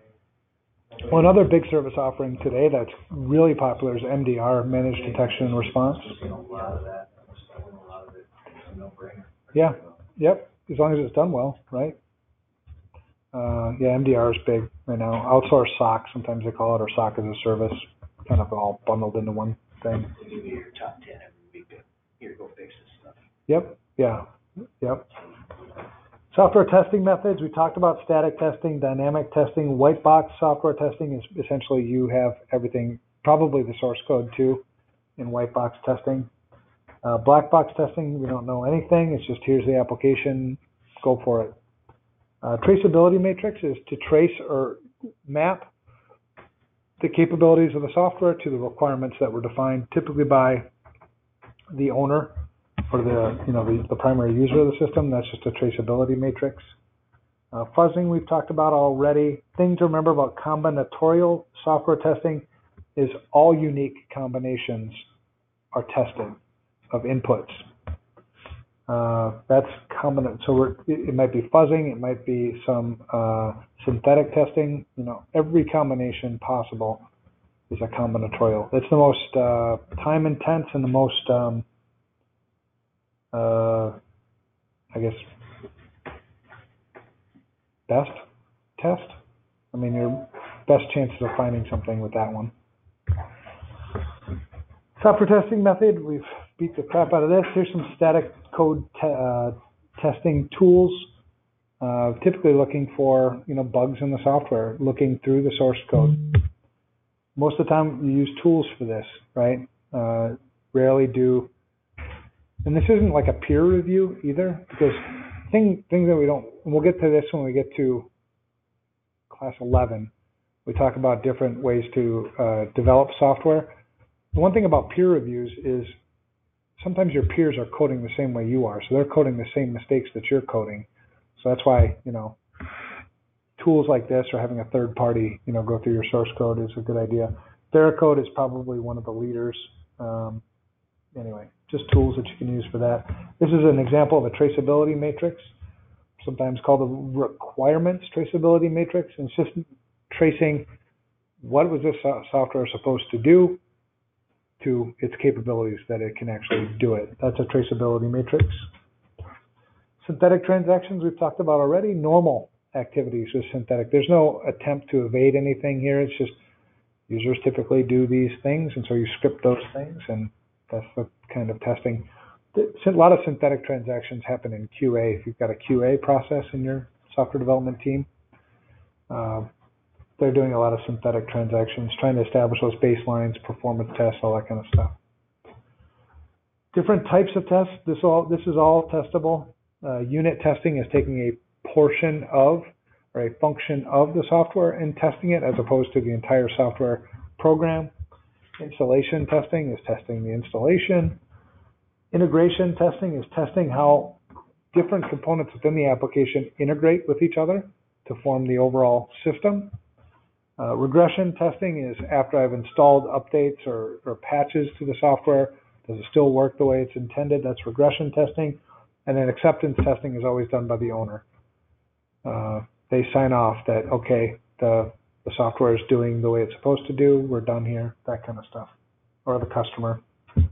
One other big service offering today that's really popular is MDR, Managed Detection and Response. A lot of that, a lot of it, it's a no-brainer. Yeah, yep, as long as it's done well, right? Yeah, MDR is big right now. Outsource SOC, sometimes they call it, or SOC as a service, kind of all bundled into one thing. They give you your top 10 every week. Here, go fix this stuff. Yep, yeah, yep. Software testing methods, we talked about static testing, dynamic testing. White box software testing is essentially you have everything, probably the source code too, in white box testing. Black box testing, we don't know anything. It's just here's the application, go for it. Traceability Matrix is to trace or map the capabilities of the software to the requirements that were defined typically by the owner or the primary user of the system. That's just a traceability matrix. Fuzzing we've talked about already. Thing to remember about combinatorial software testing is all unique combinations are tested of inputs. That's so it might be fuzzing, it might be some synthetic testing. Every combination possible is a combinatorial. It's the most time intense and the most I guess best test. I mean, your best chances of finding something with that one. Software testing method, we've beat the crap out of this. Here's some static code testing tools. Typically looking for bugs in the software, looking through the source code. Most of the time you use tools for this, right? Rarely do. And this isn't like a peer review either, because things that we don't, and we'll get to this when we get to class 11. We talk about different ways to develop software. The one thing about peer reviews is sometimes your peers are coding the same way you are, so they're coding the same mistakes that you're coding. So that's why, tools like this or having a third party, go through your source code is a good idea. Veracode is probably one of the leaders. Anyway, just tools that you can use for that. This is an example of a traceability matrix, sometimes called a requirements traceability matrix. And it's just tracing what was this software supposed to do to its capabilities that it can actually do it. That's a traceability matrix. Synthetic transactions we've talked about already. Normal activities with synthetic. There's no attempt to evade anything here. It's just Users typically do these things, and so you script those things, and that's the kind of testing. A lot of synthetic transactions happen in QA. If you've got a QA process in your software development team, they're doing a lot of synthetic transactions, trying to establish those baselines, performance tests, all that kind of stuff. Different types of tests. This is all testable. Unit testing is taking a portion of or a function of the software and testing it as opposed to the entire software program. Installation testing is testing the installation. Integration testing is testing how different components within the application integrate with each other to form the overall system. Regression testing is after I've installed updates or patches to the software, does it still work the way it's intended? That's regression testing. And then acceptance testing is always done by the owner. They sign off that, okay, the software is doing the way it's supposed to do, we're done here, that kind of stuff. Or the customer.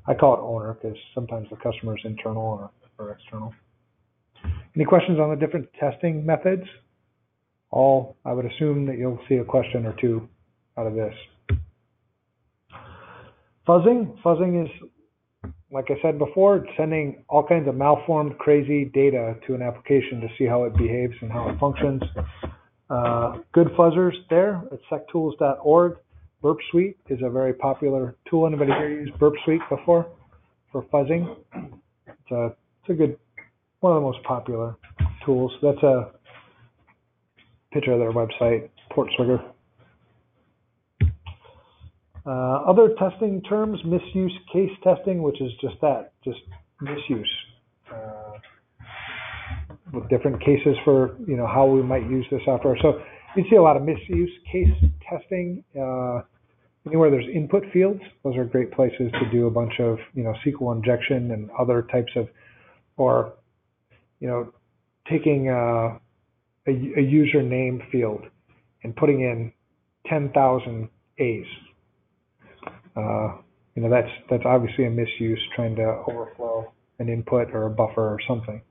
I call it owner because sometimes the customer is internal or external. Any questions on the different testing methods? I would assume that you'll see a question or two out of this. Fuzzing. Fuzzing is, like I said before, sending all kinds of malformed, crazy data to an application to see how it behaves and how it functions. Good fuzzers there at sectools.org. Burp Suite is a very popular tool. Anybody here used Burp Suite before for fuzzing? It's a good, one of the most popular tools. That's a picture of their website, Portswigger. Other testing terms, misuse case testing, which is just that, just misuse. With different cases for, how we might use the software. So you see a lot of misuse case testing. Anywhere there's input fields, those are great places to do a bunch of, SQL injection and other types of, or, taking a username field and putting in 10,000 A's. That's obviously a misuse, trying to overflow an input or a buffer or something.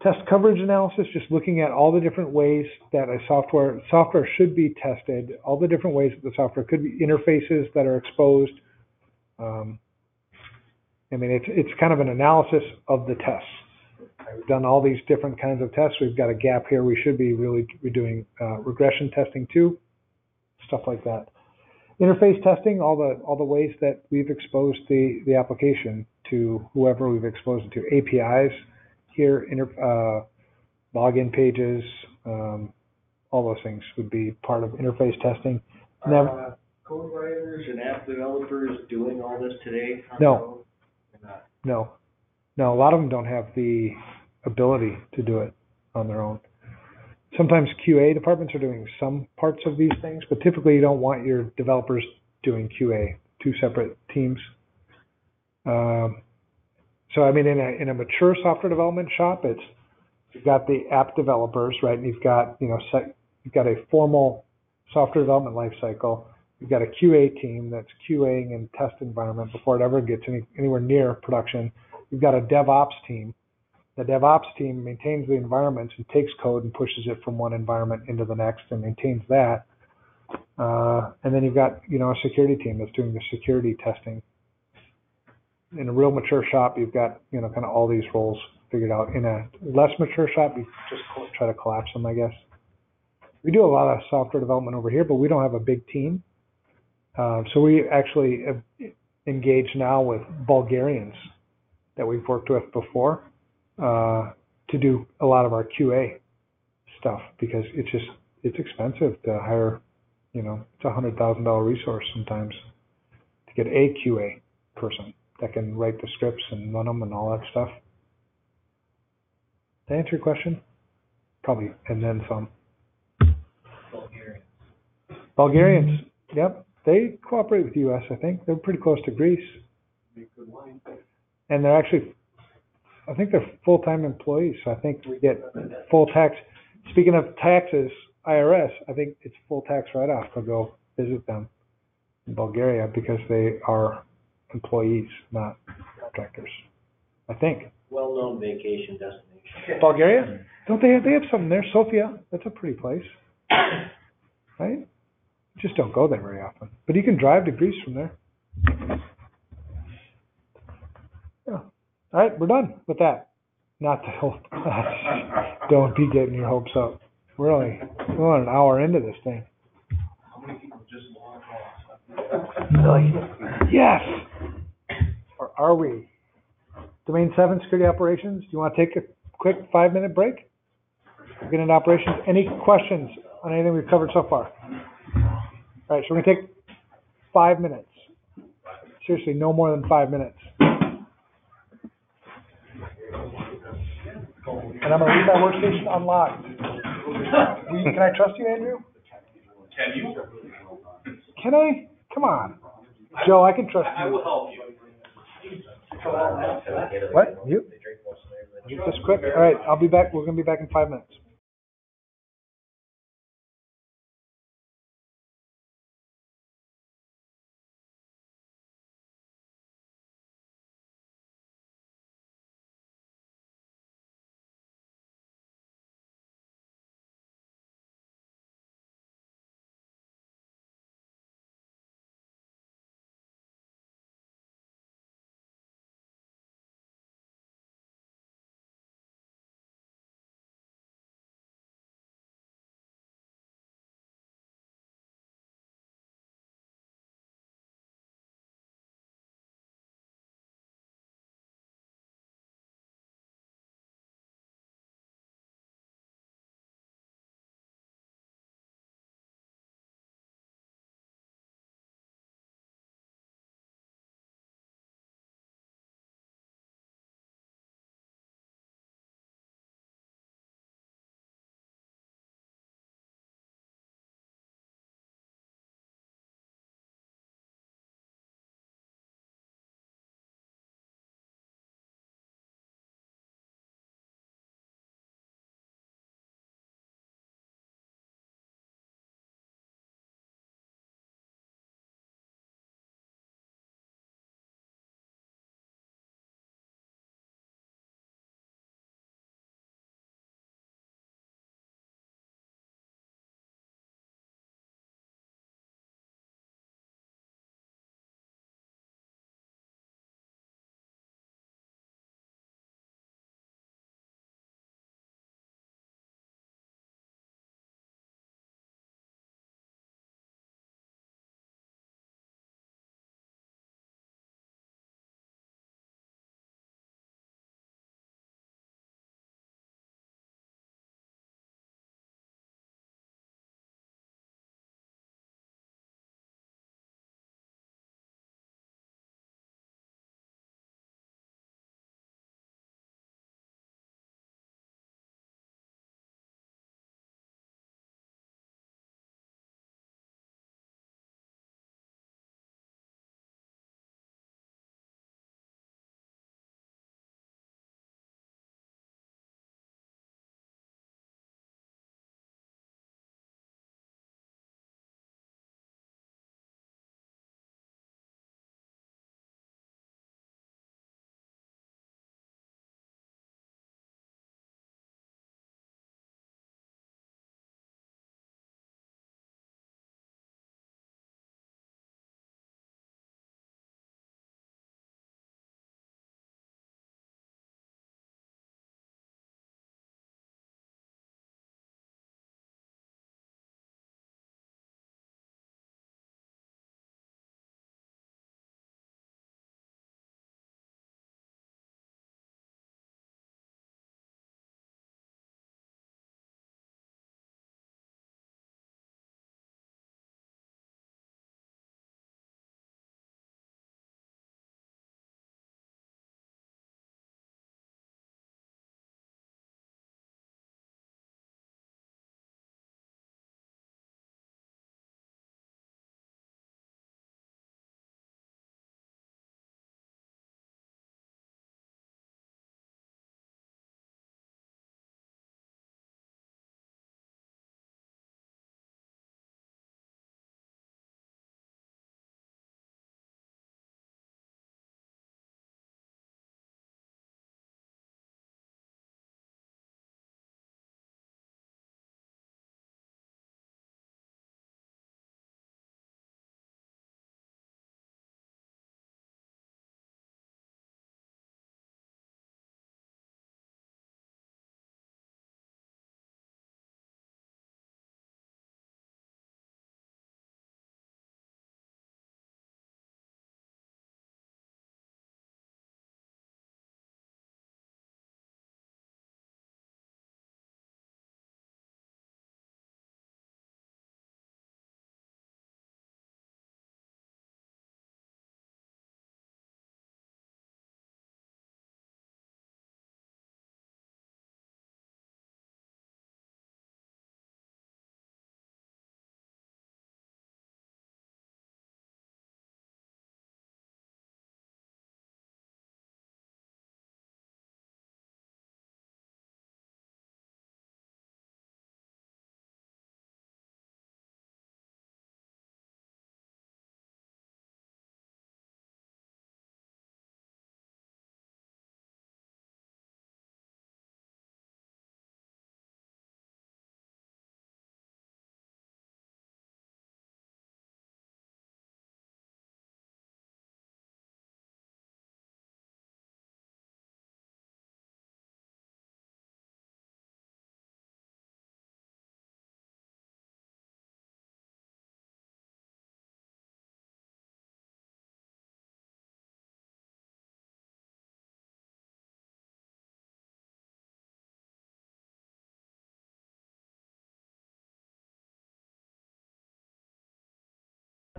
Test coverage analysis, just looking at all the different ways that a software should be tested, all the different ways that the software could be, interfaces that are exposed. It's kind of an analysis of the tests. We've done all these different kinds of tests. We've got a gap here. We should be really doing regression testing too, stuff like that. Interface testing, all the ways that we've exposed the application to whoever we've exposed it to. APIs here, login pages, all those things would be part of interface testing. Are code writers and app developers doing all this today? No. A lot of them don't have the ability to do it on their own. Sometimes QA departments are doing some parts of these things, but typically you don't want your developers doing QA, two separate teams. In a mature software development shop, you've got the app developers, right? And you've got a formal software development lifecycle. You've got a QA team that's QAing in test environment before it ever gets anywhere near production. You've got a DevOps team. The DevOps team maintains the environments and takes code and pushes it from one environment into the next and maintains that. And then you've got, a security team that's doing the security testing. In a real mature shop, you've got, kind of all these roles figured out. In a less mature shop, you just try to collapse them, I guess. We do a lot of software development over here, but we don't have a big team. So we actually engage now with Bulgarians that we've worked with before to do a lot of our QA stuff, because it's expensive to hire, it's $100,000 resource sometimes to get a QA person that can write the scripts and run them and all that stuff. Did I answer your question? Probably, and then some. Bulgarians, yep. They cooperate with the U.S., I think. They're pretty close to Greece. And they're actually, I think they're full-time employees, so I think we get full tax. Speaking of taxes, IRS, I think it's full tax write-off to go visit them in Bulgaria because they are employees, not contractors, I think. Well-known vacation destination. Bulgaria? Don't they have something there? Sofia, that's a pretty place, right? Just don't go there very often. But you can drive to Greece from there. Yeah. All right, we're done with that. Not to hope. Don't be getting your hopes up. We're only an hour into this thing. How many people just logged Yes. Or are we? Domain 7 security operations. Do you want to take a quick 5-minute break? We're getting into operations. Any questions on anything we've covered so far? All right, so we're going to take 5 minutes. Seriously, no more than 5 minutes. And I'm going to leave my workstation unlocked. Can I trust you, Andrew? Can you? Can I? Come on. Joe, I can trust you. I will help you. What? Mute? Mute this quick? All right, I'll be back. We're going to be back in 5 minutes.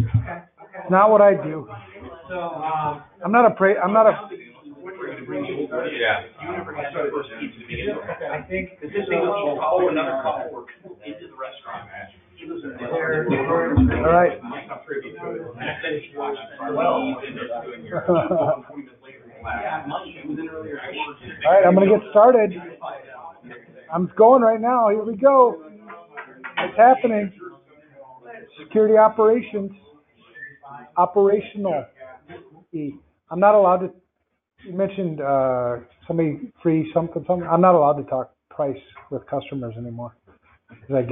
It's not what I do. So, I'm not a. Yeah. You never had that first piece to begin with. I think This thing was follow another couple or two into the restaurant. He was in there. All right. All right, I'm gonna get started. I'm going right now. Here we go. It's happening. Security operations. Operational. I'm not allowed to. You mentioned somebody free something. I'm not allowed to talk price with customers anymore because I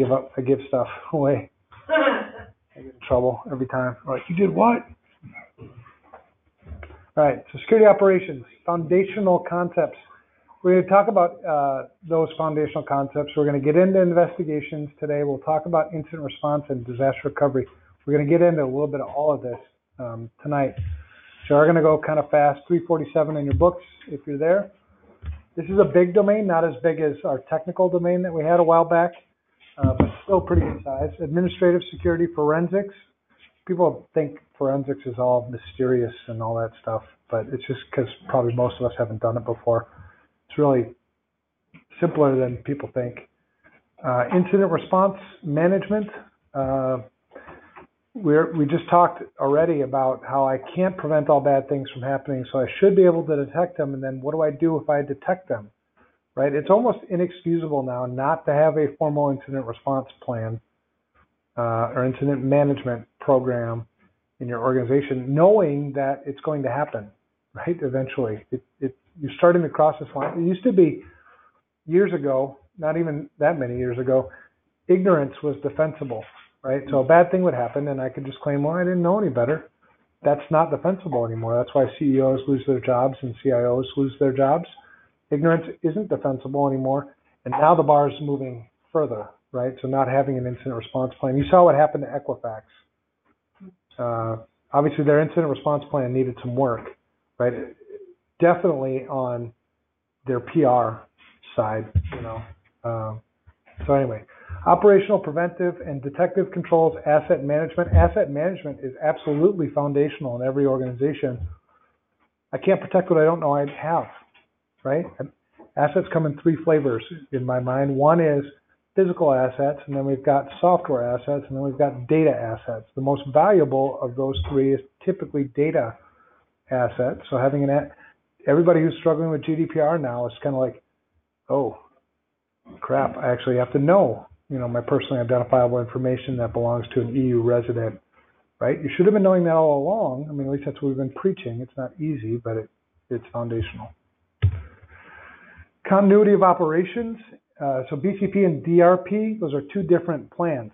give stuff away. I get in trouble every time. Like, you did what? All right. So security operations, foundational concepts. We're going to talk about those foundational concepts. We're going to get into investigations today. We'll talk about incident response and disaster recovery. We're going to get into a little bit of all of this tonight. So we're going to go kind of fast, 347 in your books if you're there. This is a big domain, not as big as our technical domain that we had a while back, but still pretty good size. Administrative security, forensics. People think forensics is all mysterious and all that stuff, but it's just because probably most of us haven't done it before. It's really simpler than people think. Incident response management. We just talked already about how I can't prevent all bad things from happening, so I should be able to detect them, and then what do I do if I detect them, right? It's almost inexcusable now not to have a formal incident response plan or incident management program in your organization, knowing that it's going to happen, right, eventually. You're starting to cross this line. It used to be years ago, not even that many years ago, ignorance was defensible. Right, so a bad thing would happen, and I could just claim, well, I didn't know any better. That's not defensible anymore. That's why CEOs lose their jobs and CIOs lose their jobs. Ignorance isn't defensible anymore, and now the bar is moving further, right? So not having an incident response plan. You saw what happened to Equifax. Obviously, their incident response plan needed some work, right? Definitely on their PR side, you know. So anyway. Operational, preventive, and detective controls, asset management. Asset management is absolutely foundational in every organization. I can't protect what I don't know I have, right? Assets come in three flavors in my mind. One is physical assets, and then we've got software assets, and then we've got data assets. The most valuable of those three is typically data assets. So having everybody who's struggling with GDPR now is kind of like, oh, crap, I actually have to know, my personally identifiable information that belongs to an EU resident, right? You should have been knowing that all along. I mean, at least that's what we've been preaching. It's not easy, but it's foundational. Continuity of operations. So BCP and DRP, those are two different plans,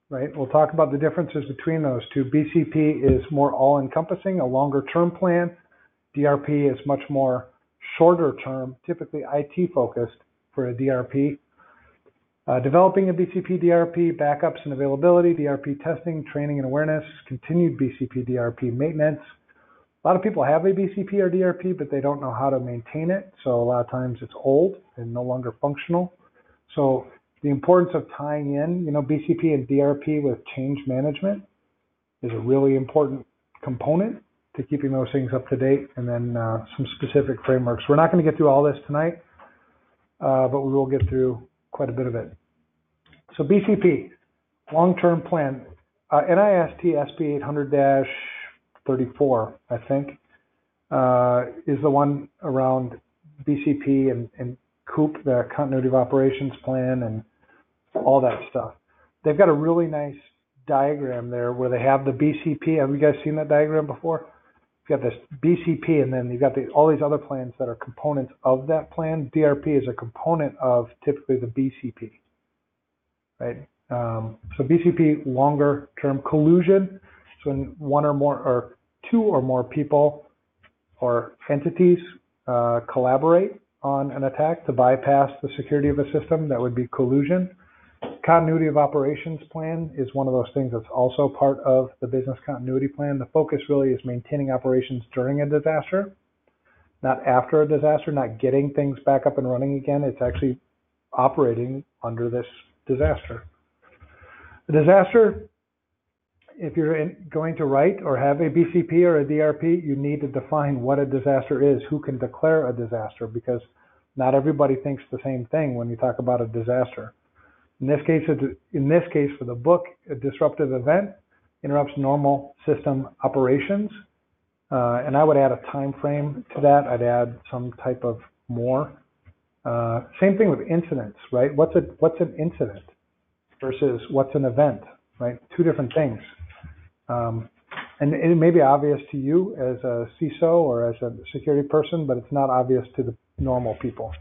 right? We'll talk about the differences between those two. BCP is more all-encompassing, a longer-term plan. DRP is much more shorter-term, typically IT-focused for a DRP. Developing a BCP DRP, backups and availability, DRP testing, training and awareness, continued BCP DRP maintenance. A lot of people have a BCP or DRP, but they don't know how to maintain it. So a lot of times it's old and no longer functional. So the importance of tying in, BCP and DRP with change management is a really important component to keeping those things up to date, and then some specific frameworks. We're not going to get through all this tonight, but we will get through quite a bit of it. So BCP, long-term plan, NIST SP 800-34, I think, is the one around BCP and COOP, the Continuity of Operations Plan, and all that stuff. They've got a really nice diagram there where they have the BCP. Have you guys seen that diagram before? You've got this BCP, and then you've got all these other plans that are components of that plan. DRP is a component of typically the BCP, right? So BCP, longer term collusion. So when one or more or two or more people or entities collaborate on an attack to bypass the security of a system, that would be collusion. Continuity of operations plan is one of those things that's also part of the business continuity plan. The focus really is maintaining operations during a disaster, not after a disaster, not getting things back up and running again. It's actually operating under this disaster. The disaster if you're going to write or have a BCP or a DRP, you need to define what a disaster is, who can declare a disaster, because not everybody thinks the same thing when you talk about a disaster. In this case, for the book, a disruptive event interrupts normal system operations, and I would add a time frame to that. I'd add some type of more. Same thing with incidents, right? What's an incident versus what's an event, right? Two different things. And it may be obvious to you as a CISO or as a security person, but it's not obvious to the normal people.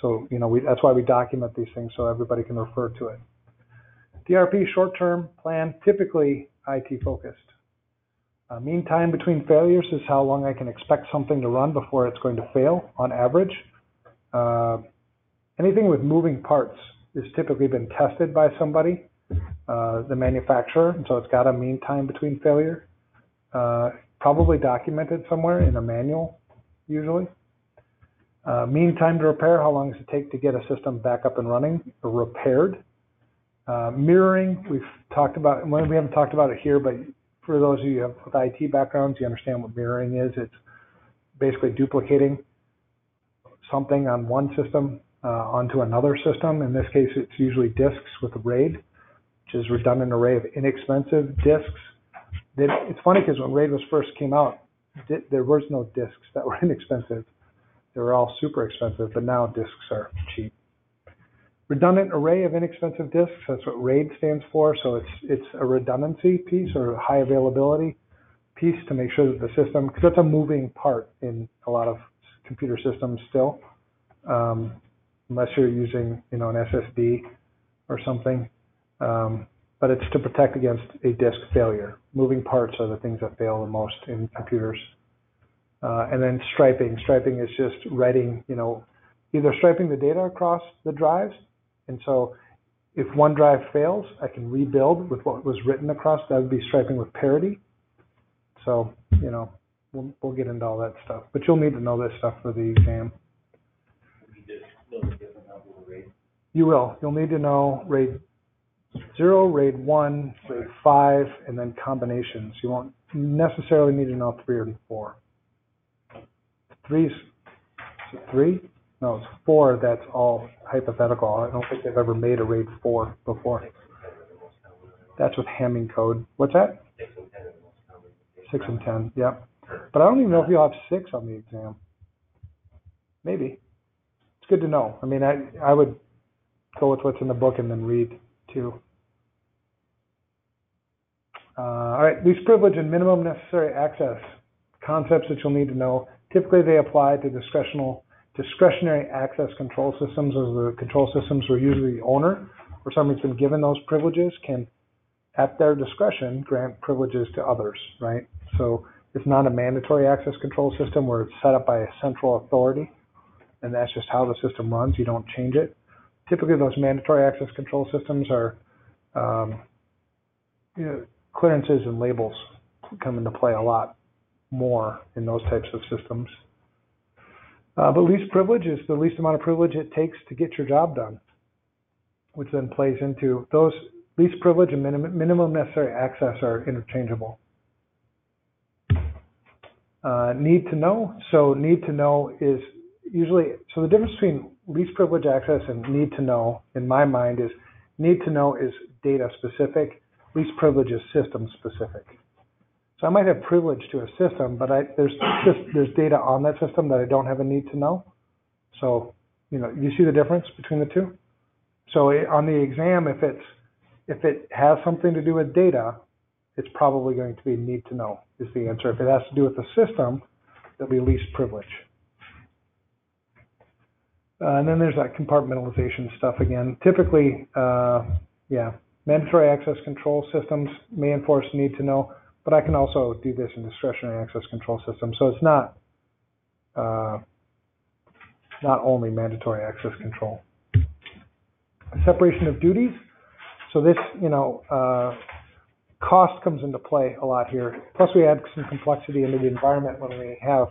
So, that's why we document these things so everybody can refer to it. DRP, short-term plan, typically IT focused. Mean time between failures is how long I can expect something to run before it's going to fail on average. Anything with moving parts has typically been tested by somebody, the manufacturer, and so it's got a mean time between failure. Probably documented somewhere in a manual, usually. Mean time to repair, how long does it take to get a system back up and running or repaired? Mirroring, we've talked about, well, we haven't talked about it here, but for those of you who have with IT backgrounds, you understand what mirroring is. It's basically duplicating something on one system onto another system. In this case, it's usually disks with RAID, which is redundant array of inexpensive disks. It's funny because when RAID first came out, there was no disks that were inexpensive. They were all super expensive, but now disks are cheap. Redundant array of inexpensive disks, that's what RAID stands for. So it's a redundancy piece or a high availability piece to make sure that the system, because that's a moving part in a lot of computer systems still, unless you're using an SSD or something. But it's to protect against a disk failure. Moving parts are the things that fail the most in computers. And then striping. Striping is just writing, either striping the data across the drives. And so if one drive fails, I can rebuild with what was written across. That would be striping with parity. So, we'll get into all that stuff. But you'll need to know this stuff for the exam. You will. You'll need to know RAID 0, RAID 1, RAID 5, and then combinations. You won't necessarily need to know 3 or 4. 3's 3? No, it's 4. That's all hypothetical. I don't think they've ever made a RAID 4 before. That's with Hamming code. What's that? 6 and 10, yeah. But I don't even know if you'll have 6 on the exam. Maybe. It's good to know. I mean, I would go with what's in the book and then read too. All right, least privilege and minimum necessary access. Concepts that you'll need to know. Typically, they apply to discretionary access control systems, as the control systems where usually the owner or somebody's been given those privileges can, at their discretion, grant privileges to others, right? So it's not a mandatory access control system where it's set up by a central authority, and that's just how the system runs. You don't change it. Typically, those mandatory access control systems are clearances and labels come into play a lot more in those types of systems. But least privilege is the least amount of privilege it takes to get your job done, which then plays into those least privilege and minimum necessary access are interchangeable. Need to know. So need to know is usually, so the difference between least privilege access and need to know, in my mind, is need to know is data specific, least privilege is system specific. So I might have privilege to a system, but there's data on that system that I don't have a need to know. So, you see the difference between the two? So on the exam, if it has something to do with data, it's probably going to be need to know is the answer. If it has to do with the system, it'll be least privilege. And then there's that compartmentalization stuff again. Typically, mandatory access control systems may enforce need to know, but I can also do this in discretionary access control systems. So it's not only mandatory access control. Separation of duties. So this, cost comes into play a lot here. Plus we add some complexity into the environment when we have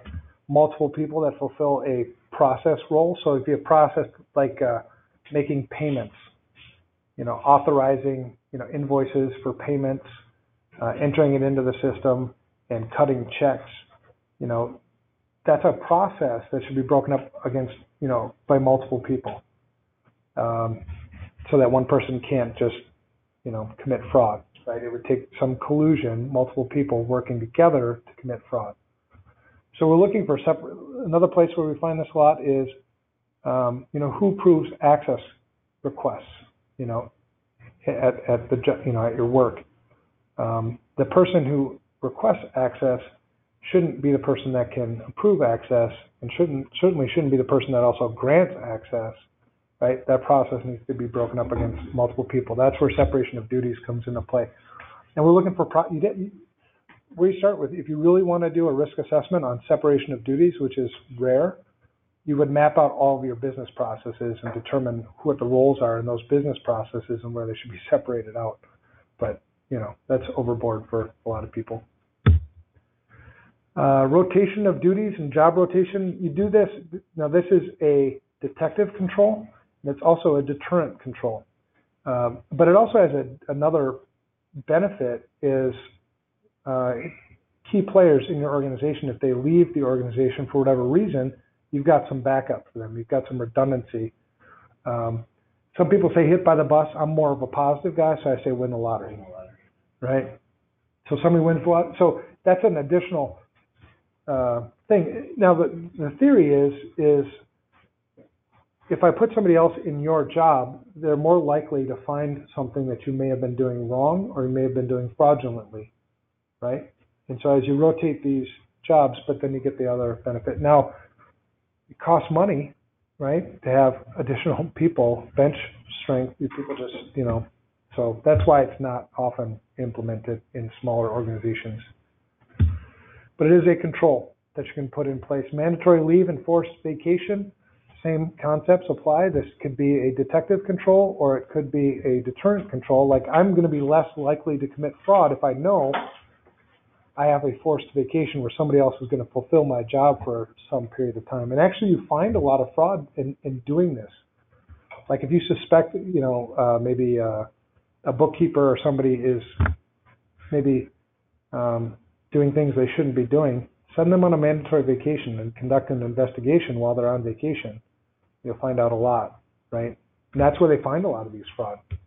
multiple people that fulfill a process role. So if you have process like making payments, authorizing, invoices for payments, entering it into the system and cutting checks, you know, that's a process that should be broken up against, you know, by multiple people, so that one person can't just, you know, commit fraud, right? It would take some collusion, multiple people working together to commit fraud. So we're looking for another place where we find this a lot is, you know, who approves access requests, you know, at the, you know, at your work. The person who requests access shouldn't be the person that can approve access, and certainly shouldn't be the person that also grants access, right? That process needs to be broken up against multiple people. That's where separation of duties comes into play. And we're looking for, we start with, if you really want to do a risk assessment on separation of duties, which is rare, you would map out all of your business processes and determine what the roles are in those business processes and where they should be separated out. But, you know, that's overboard for a lot of people. Rotation of duties and job rotation, you do this, now this is a detective control, and it's also a deterrent control. But it also has another benefit is key players in your organization, if they leave the organization for whatever reason, you've got some backup for them. You've got some redundancy. Some people say hit by the bus. I'm more of a positive guy, so I say win the lottery, right? So somebody wins the lottery. So that's an additional thing. Now, the theory is if I put somebody else in your job, they're more likely to find something that you may have been doing wrong or you may have been doing fraudulently, right? And so as you rotate these jobs, but then you get the other benefit. Now, it costs money, right, to have additional people, bench strength. These people just, you know, so that's why it's not often implemented in smaller organizations. But it is a control that you can put in place. Mandatory leave and forced vacation, same concepts apply. This could be a detective control or it could be a deterrent control. Like, I'm going to be less likely to commit fraud if I know I have a forced vacation where somebody else is going to fulfill my job for some period of time. And actually, you find a lot of fraud in doing this. Like, if you suspect, you know, maybe a bookkeeper or somebody is maybe doing things they shouldn't be doing, send them on a mandatory vacation and conduct an investigation while they're on vacation. You'll find out a lot, right? And that's where they find a lot of these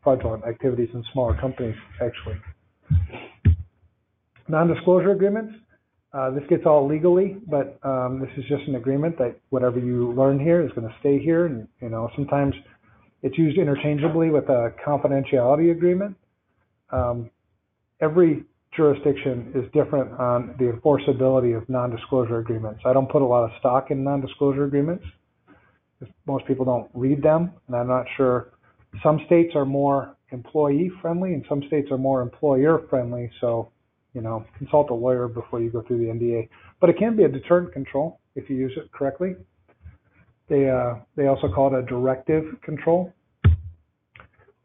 fraudulent activities in smaller companies, actually. Non-disclosure agreements, this gets all legally, but this is just an agreement that whatever you learn here is going to stay here. And, you know, sometimes it's used interchangeably with a confidentiality agreement. Every jurisdiction is different on the enforceability of non-disclosure agreements. I don't put a lot of stock in non-disclosure agreements because most people don't read them, and I'm not sure. Some states are more employee-friendly and some states are more employer-friendly, so, you know, consult a lawyer before you go through the NDA. But it can be a deterrent control if you use it correctly. They also call it a directive control.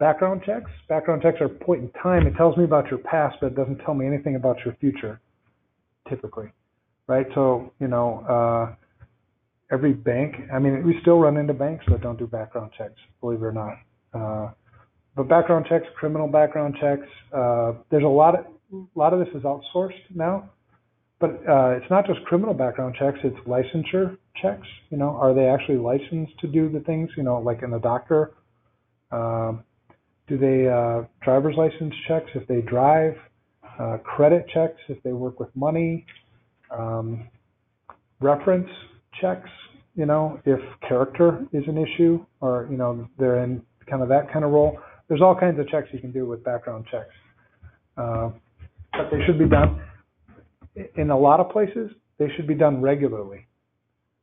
Background checks. Background checks are a point in time. It tells me about your past, but it doesn't tell me anything about your future, typically, right? So, you know, every bank, I mean, we still run into banks that don't do background checks, believe it or not. But background checks, criminal background checks, there's a lot of this is outsourced now, but it's not just criminal background checks, it's licensure checks. You know, are they actually licensed to do the things, you know, like in a doctor? Do they driver's license checks if they drive, credit checks if they work with money, reference checks, you know, if character is an issue or, you know, they're in kind of that kind of role. There's all kinds of checks you can do with background checks. But they should be done, in a lot of places, they should be done regularly,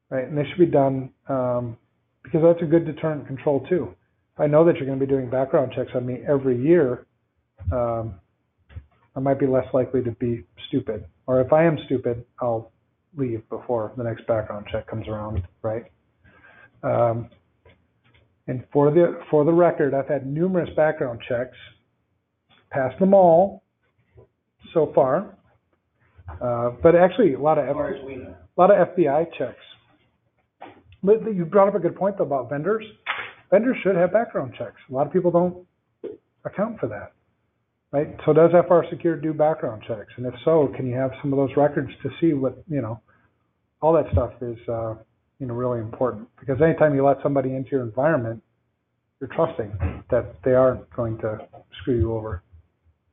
right? And they should be done because that's a good deterrent control too. If I know that you're going to be doing background checks on me every year, I might be less likely to be stupid. Or if I am stupid, I'll leave before the next background check comes around, right? And for the record, I've had numerous background checks, passed them all so far, but actually a lot of FBI checks. But you brought up a good point though about vendors. Vendors should have background checks. A lot of people don't account for that. right? So does FRSecure do background checks? And if so, can you have some of those records to see what, all that stuff is, really important. Because anytime you let somebody into your environment, you're trusting that they aren't going to screw you over.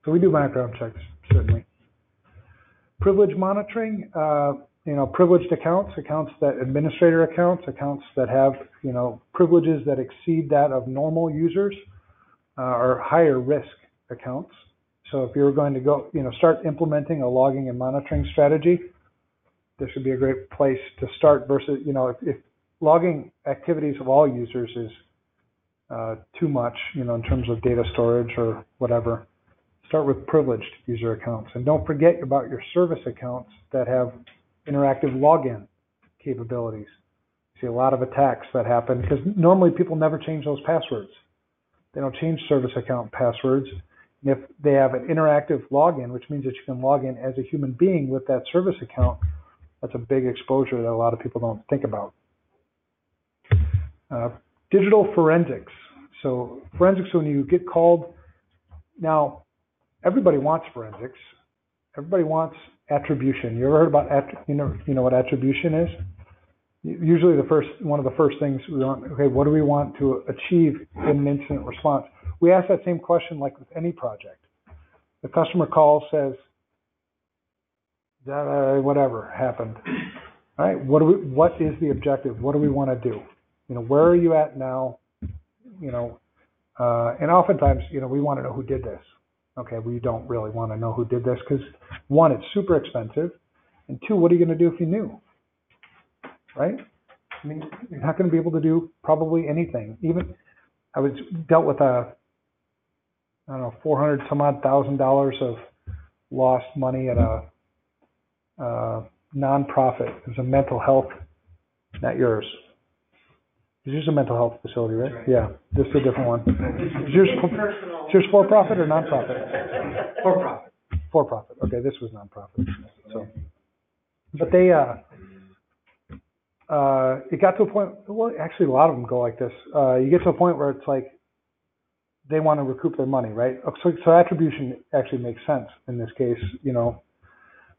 So we do background checks, certainly. Privilege monitoring, privileged accounts that administrator accounts that have, privileges that exceed that of normal users are higher risk accounts. So if you're going to go, start implementing a logging and monitoring strategy, this would be a great place to start versus, if logging activities of all users is too much, in terms of data storage or whatever, start with privileged user accounts. And don't forget about your service accounts that have interactive login capabilities. You see a lot of attacks that happen because normally people never change those passwords. They don't change service account passwords. And if they have an interactive login, which means that you can log in as a human being with that service account, that's a big exposure that a lot of people don't think about. Digital forensics. So forensics, when you get called, now everybody wants forensics. Everybody wants attribution. You ever heard about you know what attribution is? Usually one of the first things we want, okay, what do we want to achieve in an incident response? We ask that same question like with any project. The customer calls, says, whatever happened. All right, what is the objective? What do we want to do? Where are you at now? And oftentimes, we want to know who did this. Okay, we don't really want to know who did this because one, it's super expensive, and two, what are you going to do if you knew? Right? I mean, you're not going to be able to do probably anything. Even I dealt with $400 some odd thousand of lost money at a nonprofit. It was a mental health, not yours. Yours is a mental health facility, right? Right. Yeah, this is a different one. Is yours for-profit or nonprofit? For-profit. For-profit. Okay, this was nonprofit. So, but they, it got to a point. Well, actually, a lot of them go like this. You get to a point where it's like they want to recoup their money, right? So attribution actually makes sense in this case,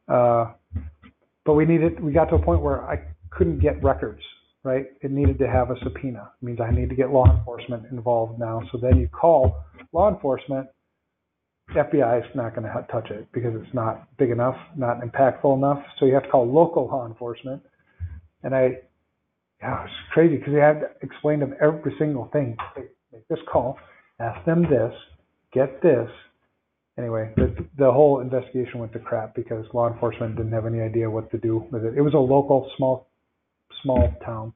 but we got to a point where I couldn't get records. Right? It needed to have a subpoena. It means I need to get law enforcement involved now. So then you call law enforcement. FBI is not going to touch it because it's not big enough, not impactful enough. So you have to call local law enforcement. And it was crazy because they had to explain to them every single thing. Make this call, ask them this, get this. Anyway, the whole investigation went to crap because law enforcement didn't have any idea what to do with it. It was a local small town.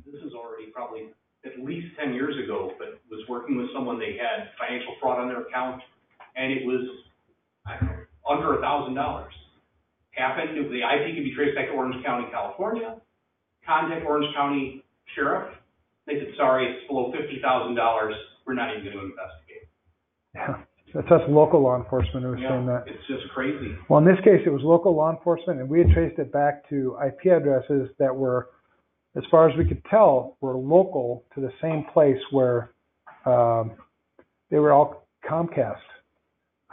This is already probably at least 10 years ago, but was working with someone, they had financial fraud on their account, and it was, under $1,000. Happened, the IP could be traced back to Orange County, California. Contact Orange County Sheriff. They said, sorry, it's below $50,000. We're not even going to investigate. Yeah, that's us local law enforcement who was saying that. It's just crazy. Well, in this case, it was local law enforcement, and we had traced it back to IP addresses that were, as far as we could tell, were local to the same place where they were all Comcast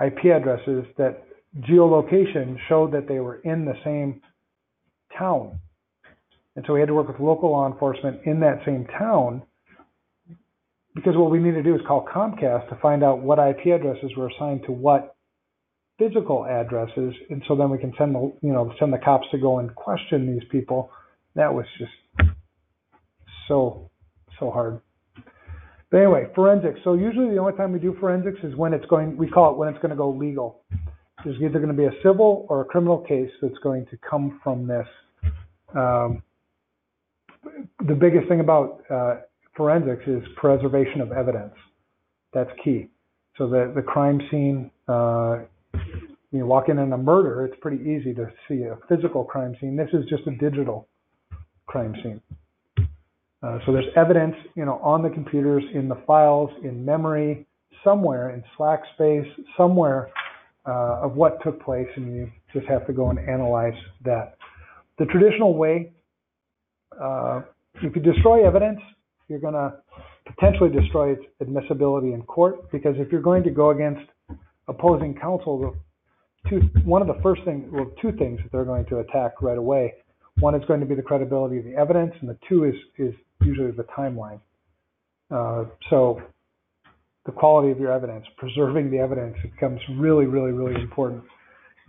IP addresses that geolocation showed that they were in the same town. And so we had to work with local law enforcement in that same town because what we need to do is call Comcast to find out what IP addresses were assigned to what physical addresses, and so then we can send the cops to go and question these people. That was just so hard. But anyway, forensics. So usually the only time we do forensics is when we call it when it's going to go legal. There's either going to be a civil or a criminal case that's going to come from this. The biggest thing about forensics is preservation of evidence. That's key. So the crime scene, you walk in on a murder, it's pretty easy to see a physical crime scene. This is just a digital crime scene. So there's evidence, on the computers, in the files, in memory, somewhere in Slack space, somewhere of what took place, and you just have to go and analyze that. The traditional way, if you destroy evidence, you're going to potentially destroy its admissibility in court, because if you're going to go against opposing counsel, two things that they're going to attack right away. One is going to be the credibility of the evidence, and the two is usually the timeline. So the quality of your evidence, preserving the evidence, becomes really, really, really important.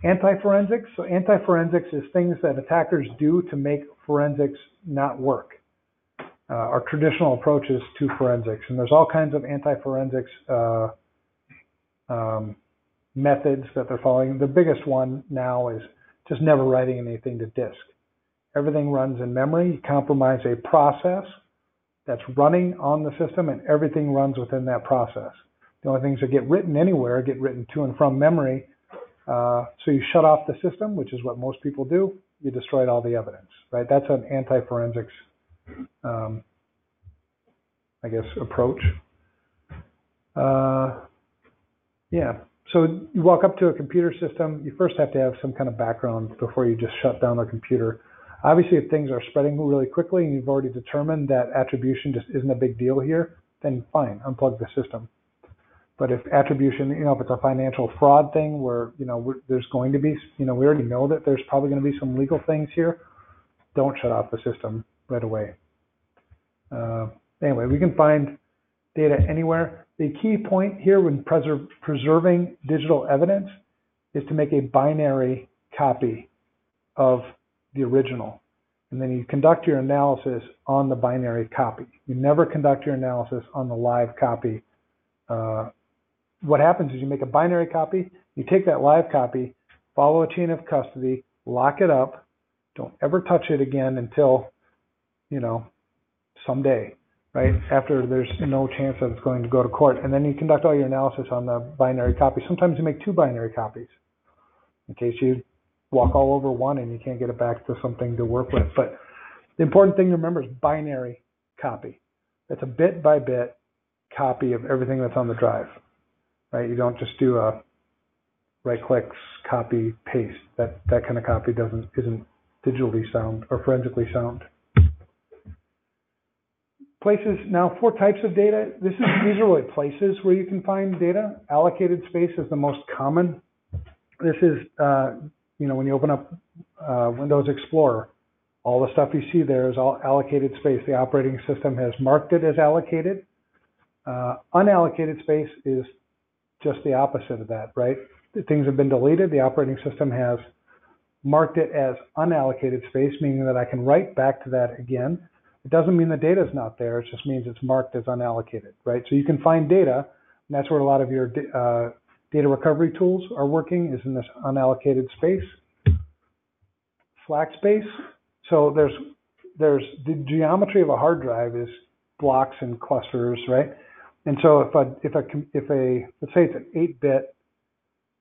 Anti-forensics. So anti-forensics is things that attackers do to make forensics not work. Our traditional approaches to forensics, and there's all kinds of anti-forensics methods that they're following. The biggest one now is just never writing anything to disk. Everything runs in memory. You compromise a process that's running on the system, and everything runs within that process. The only things that get written anywhere get written to and from memory. So you shut off the system, which is what most people do. You destroyed all the evidence, right? That's an anti-forensics, I guess, approach. Yeah. So you walk up to a computer system. You first have to have some kind of background before you just shut down a computer. Obviously, if things are spreading really quickly and you've already determined that attribution just isn't a big deal here, then fine, unplug the system. But if attribution, if it's a financial fraud thing where, there's going to be, we already know that there's probably going to be some legal things here, don't shut off the system right away. Anyway, we can find data anywhere. The key point here when preserving digital evidence is to make a binary copy of the original. And then you conduct your analysis on the binary copy. You never conduct your analysis on the live copy. What happens is you make a binary copy, you take that live copy, follow a chain of custody, lock it up, don't ever touch it again until, someday, right? After there's no chance that it's going to go to court. And then you conduct all your analysis on the binary copy. Sometimes you make two binary copies in case you walk all over one and you can't get it back to something to work with. But the important thing to remember is binary copy. That's a bit by bit copy of everything that's on the drive, right? You don't just do a right clicks, copy, paste. That kind of copy isn't digitally sound or forensically sound. Places, now 4 types of data. These are really places where you can find data. Allocated space is the most common. This is, when you open up Windows Explorer, all the stuff you see there is all allocated space. The operating system has marked it as allocated. Unallocated space is just the opposite of that, right? Things have been deleted. The operating system has marked it as unallocated space, meaning that I can write back to that again. It doesn't mean the data is not there. It just means it's marked as unallocated, right? So you can find data, and that's where a lot of your data recovery tools are working, is in this unallocated space. Slack space. So there's the geometry of a hard drive is blocks and clusters, right? And so if a let's say it's an 8-bit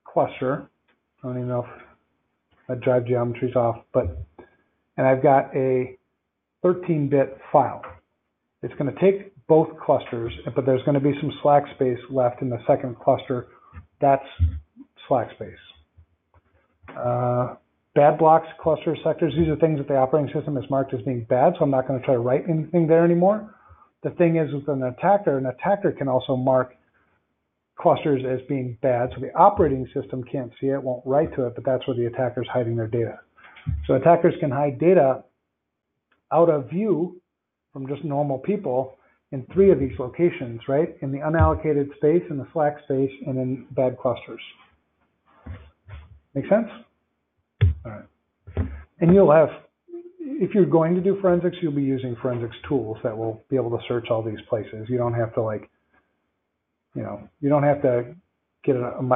cluster, I don't even know if that drive geometry is off, and I've got a 13-bit file. It's going to take both clusters, but there's going to be some slack space left in the second cluster. That's slack space. Bad blocks, clusters, sectors, these are things that the operating system has marked as being bad, so I'm not going to try to write anything there anymore. The thing is, with an attacker can also mark clusters as being bad, so the operating system can't see it, won't write to it, but that's where the attacker's hiding their data. So attackers can hide data out of view from just normal people in 3 of these locations, right? In the unallocated space, in the slack space, and in bad clusters. Make sense? All right. And you'll have, if you're going to do forensics, you'll be using forensics tools that will be able to search all these places. You don't have to you don't have to get an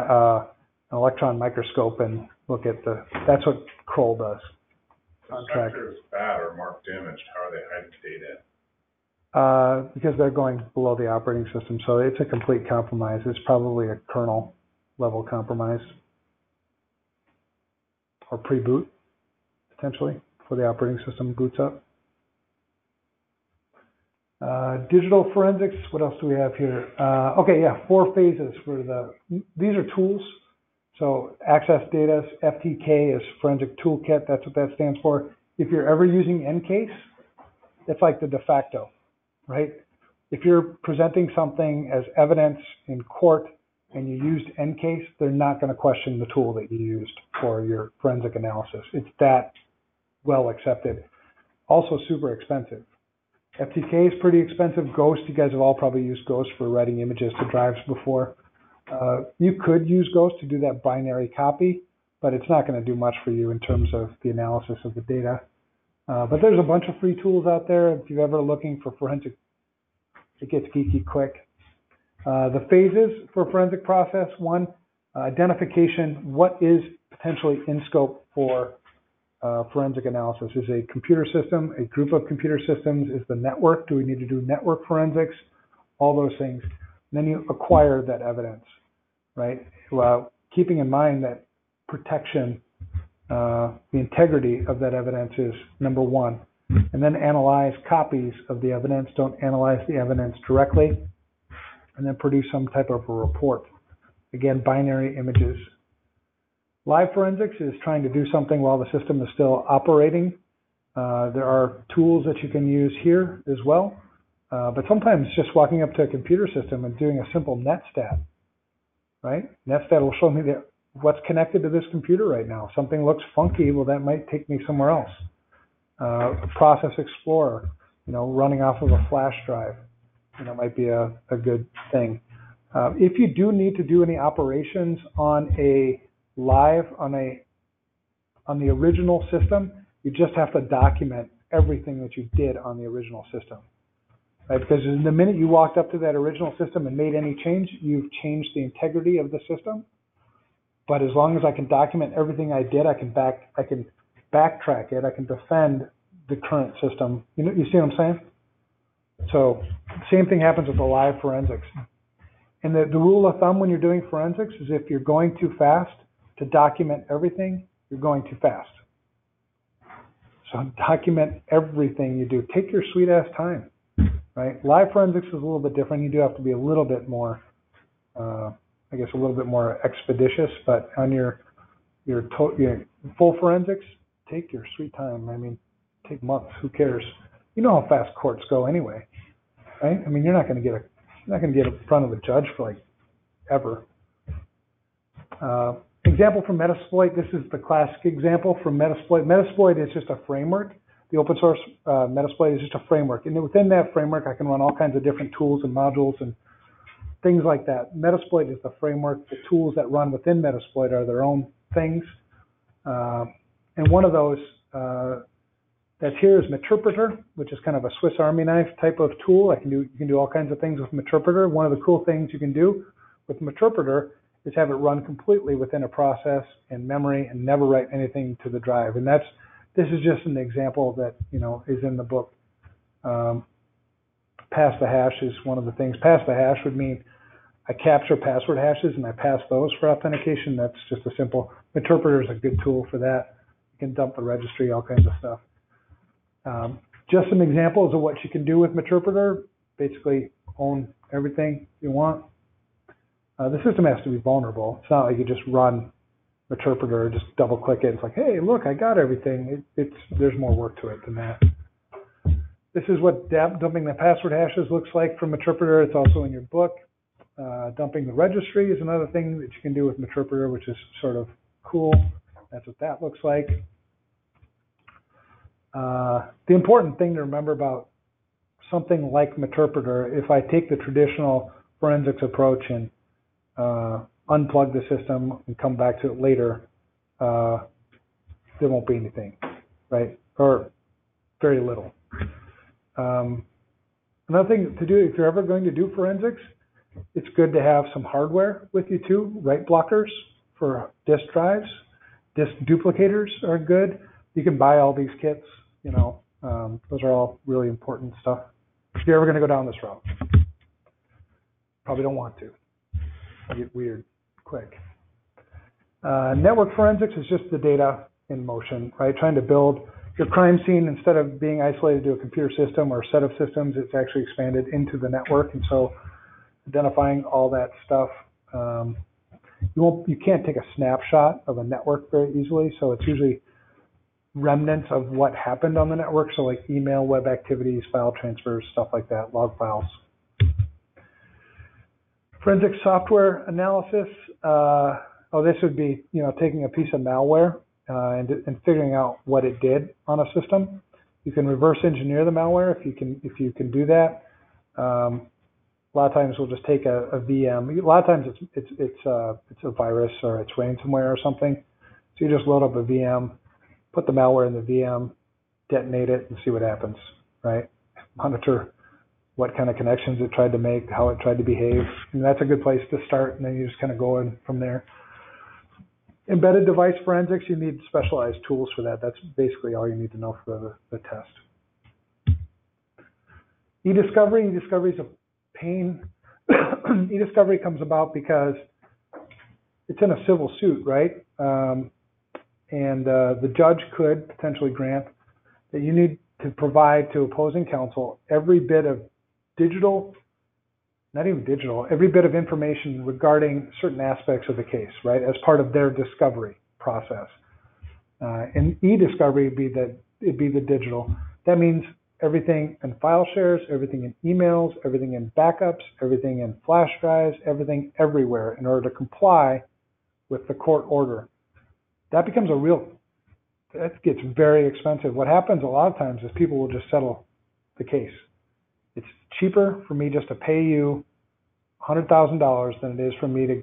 electron microscope and look at that's what Kroll does. If sector is bad or marked damaged, how are they hiding data? Because they're going below the operating system, so it's a complete compromise. It's probably a kernel level compromise or pre-boot, potentially, before the operating system boots up. Digital forensics, what else do we have here? 4 phases for these are tools. So access data, FTK is forensic toolkit. That's what that stands for. If you're ever using EnCase, it's like the de facto, right? If you're presenting something as evidence in court and you used EnCase, they're not going to question the tool that you used for your forensic analysis. It's that well accepted. Also super expensive. FTK is pretty expensive. Ghost, you guys have all probably used Ghost for writing images to drives before. You could use Ghost to do that binary copy, but it's not going to do much for you in terms of the analysis of the data. But there's a bunch of free tools out there. If you're ever looking for forensic, it gets geeky quick. The phases for forensic process: 1, identification. What is potentially in scope for forensic analysis? Is a computer system, a group of computer systems? Is the network? Do we need to do network forensics? All those things. And then you acquire that evidence, right? Well, keeping in mind that protection, the integrity of that evidence is number 1. And then analyze copies of the evidence. Don't analyze the evidence directly. And then produce some type of a report. Again, binary images. Live forensics is trying to do something while the system is still operating. There are tools that you can use here as well. But sometimes just walking up to a computer system and doing a simple netstat, right? Netstat will show me what's connected to this computer right now. Something looks funky, well, that might take me somewhere else. Process Explorer, running off of a flash drive, might be a good thing. If you do need to do any operations on a live, on the original system, you just have to document everything that you did on the original system. Right? Because the minute you walked up to that original system and made any change, you've changed the integrity of the system. But as long as I can document everything I did, I can backtrack it. I can defend the current system. You see what I'm saying? So same thing happens with the live forensics. And the rule of thumb when you're doing forensics is if you're going too fast to document everything, you're going too fast. So document everything you do. Take your sweet ass time, right? Live forensics is a little bit different. You do have to be a little bit more, a little bit more expeditious. But on your full forensics, take your sweet time. I mean, take months. Who cares? You know how fast courts go anyway, right? I mean, you're not going to get in front of a judge for like ever. Example from Metasploit. This is the classic example from Metasploit. Metasploit is just a framework. The open source Metasploit is just a framework. And within that framework, I can run all kinds of different tools and modules and things like that. Metasploit is the framework. The tools that run within Metasploit are their own things. And one of those that's here is Meterpreter, which is kind of a Swiss Army knife type of tool. You can do all kinds of things with Meterpreter. One of the cool things you can do with Meterpreter is have it run completely within a process in memory and never write anything to the drive. And this is just an example that is in the book. Pass the hash is one of the things. Pass the hash would mean I capture password hashes and I pass those for authentication. That's just a simple. Meterpreter is a good tool for that. You can dump the registry, all kinds of stuff. Just some examples of what you can do with Meterpreter. Basically, own everything you want. The system has to be vulnerable. It's not like you just run Meterpreter, just double click it. It's like, hey, look, I got everything. There's more work to it than that. This is what dumping the password hashes looks like from Meterpreter. It's also in your book. Dumping the registry is another thing that you can do with Meterpreter, which is sort of cool. That's what that looks like. The important thing to remember about something like Meterpreter, if I take the traditional forensics approach and unplug the system and come back to it later, there won't be anything, right? Or very little. Another thing to do, if you're ever going to do forensics, it's good to have some hardware with you too. Write blockers for disk drives. Disk duplicators are good. You can buy all these kits, those are all really important stuff. If you're ever going to go down this route, probably don't want to. It'll get weird quick. Network forensics is just the data in motion, right? Trying to build your crime scene, instead of being isolated to a computer system or a set of systems, it's actually expanded into the network. And so identifying all that stuff, you can't take a snapshot of a network very easily. So it's usually remnants of what happened on the network. So like email, web activities, file transfers, stuff like that, log files. Forensic software analysis. This would be, taking a piece of malware and figuring out what it did on a system. You can reverse engineer the malware if you can do that. A lot of times we'll just take a VM. A lot of times it's a virus or it's ransomware or something. So you just load up a VM, put the malware in the VM, detonate it, and see what happens. Right? Monitor what kind of connections it tried to make, how it tried to behave, and that's a good place to start. And then you just kind of go in from there. Embedded device forensics, you need specialized tools for that. That's basically all you need to know for the test. E-discovery is a pain. E-discovery comes about because it's in a civil suit, right? And the judge could potentially grant that you need to provide to opposing counsel every bit of every bit of information regarding certain aspects of the case, right, as part of their discovery process. And e-discovery it'd be the digital. That means everything in file shares, everything in emails, everything in backups, everything in flash drives, everything everywhere in order to comply with the court order. That gets very expensive. What happens a lot of times is people will just settle the case. It's cheaper for me just to pay you $100,000 than it is for me to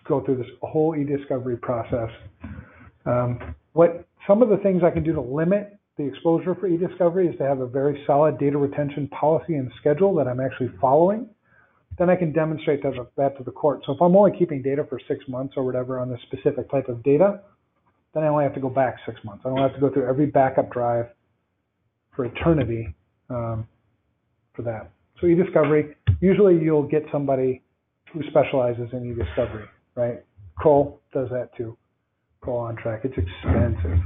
go through this whole e-discovery process. Some of the things I can do to limit the exposure for e-discovery is to have a very solid data retention policy and schedule that I'm actually following. Then I can demonstrate that to the court. So if I'm only keeping data for 6 months or whatever on this specific type of data, then I only have to go back 6 months. I don't have to go through every backup drive for eternity for that. So e-discovery, usually you'll get somebody who specializes in e-discovery, right? Kroll does that too. Kroll on track. It's expensive.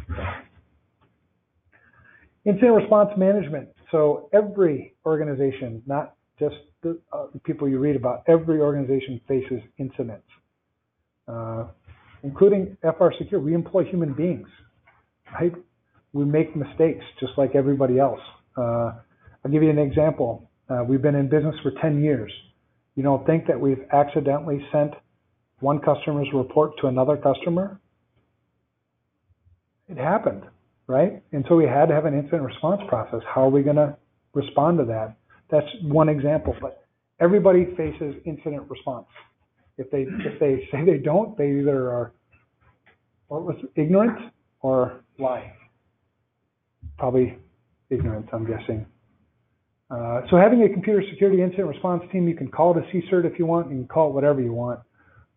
Incident response management. So every organization, not just the people you read about, every organization faces incidents, including FRSecure. We employ human beings, right? We make mistakes just like everybody else. I'll give you an example. We've been in business for 10 years. You don't think that we've accidentally sent one customer's report to another customer? It happened, right? And so we had to have an incident response process. How are we going to respond to that? That's one example, but everybody faces incident response. If they say they don't, they either are ignorant or lying. Probably ignorant, I'm guessing. So having a computer security incident response team, you can call it a CSIRT if you want, you can call it whatever you want,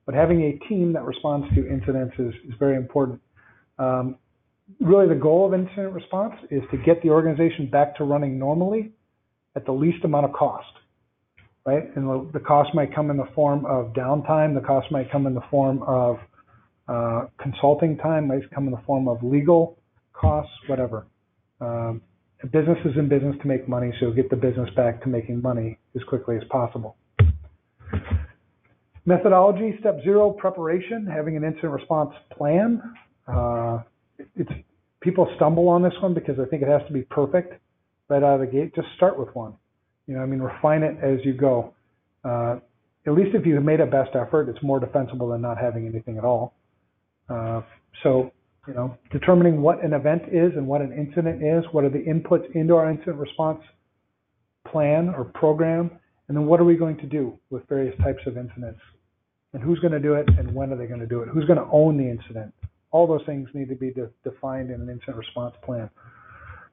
but having a team that responds to incidents is very important. Really the goal of incident response is to get the organization back to running normally at the least amount of cost, right? And the cost might come in the form of downtime, the cost might come in the form of consulting time, might come in the form of legal costs, whatever. Business is in business to make money, so get the business back to making money as quickly as possible. Methodology, step 0, preparation, having an incident response plan. People stumble on this one because I think it has to be perfect right out of the gate. Just start with one. Refine it as you go. At least if you've made a best effort, it's more defensible than not having anything at all. Determining what an event is and what an incident is, what are the inputs into our incident response plan or program, and then what are we going to do with various types of incidents, and who's going to do it, and when are they going to do it, who's going to own the incident. All those things need to be defined in an incident response plan.